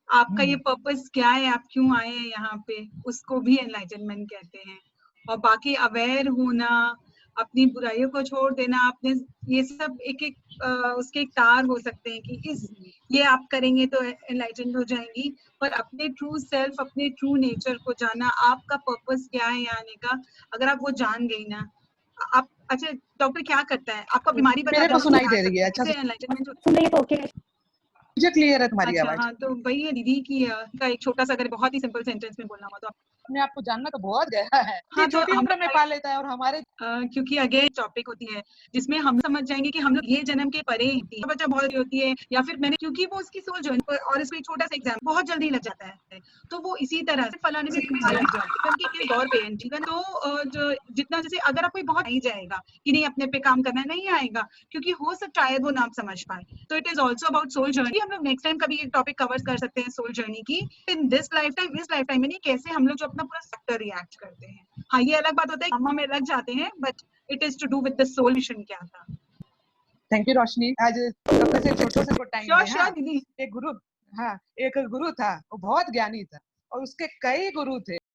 आपका ये पर्पस क्या है, आप क्यों आए हैं यहाँ पे, उसको भी एनलाइटनमेंट कहते हैं। और बाकी अवेयर होना, अपनी बुराइयों को छोड़ देना, अपने ये सब एक एक उसके एक तार हो सकते हैं कि ये आप करेंगे तो एनलाइटन हो जाएंगी। पर अपने ट्रू सेल्फ, अपने ट्रू नेचर को जानना, आपका पर्पस क्या है यहाँ आने का, अगर आप वो जान गई ना आप। अच्छा, डॉक्टर क्या करता है, आपका बीमारी बता मेरे को सुनाई दे रही है, अच्छा एनलाइटनमेंट सुन रही है तो ओके। मुझे क्लियर है तुम्हारी अच्छा आवाज। हाँ, तो वही है दीदी की का एक छोटा सा अगर बहुत ही सिंपल सेंटेंस में बोलना हुआ तो अपने आप को जानना तो बहुत गहरा है। हाँ, ये तो छोटी हम उम्र में पा लेता है, और हमारे क्योंकि अगेन टॉपिक होती है जिसमें हम समझ जाएंगे कि हम लोग ये जन्म के परे हैं। बच्चा बहुत होती है, या फिर मैंने क्योंकि वो उसकी सोच जो है, और इसको एक छोटा सा एग्जाम बहुत जल्दी लग जाता है, तो वो इसी तरह से फलाने में लग जाता है कि एक और पेरेंट जीवन तो जो जितना जैसे अगर आप कोई बहुत नहीं जाएगा कि नहीं अपने पे काम करना नहीं आएगा, क्योंकि हो सकता है वो ना आप समझ पाए। तो it is also about soul journey. हम लोग नेक्स्ट टाइम कभी एक टॉपिक कवर कर सकते हैं सोल जर्नी की, इन दिस लाइफ टाइम, इस लाइफ टाइम में नहीं, कैसे हम लोग जो अपना पूरा सेक्टर रिएक्ट करते हैं। हाँ, ये अलग बात होता है हम में लग जाते हैं, but it is to do with the solution क्या था। थैंक यू रोशनी, आज डॉक्टर से छोटों से टाइम श्योर है। श्योर दीदी। एक गुरु था, वो बहुत ज्ञानी था, और उसके कई गुरु थे।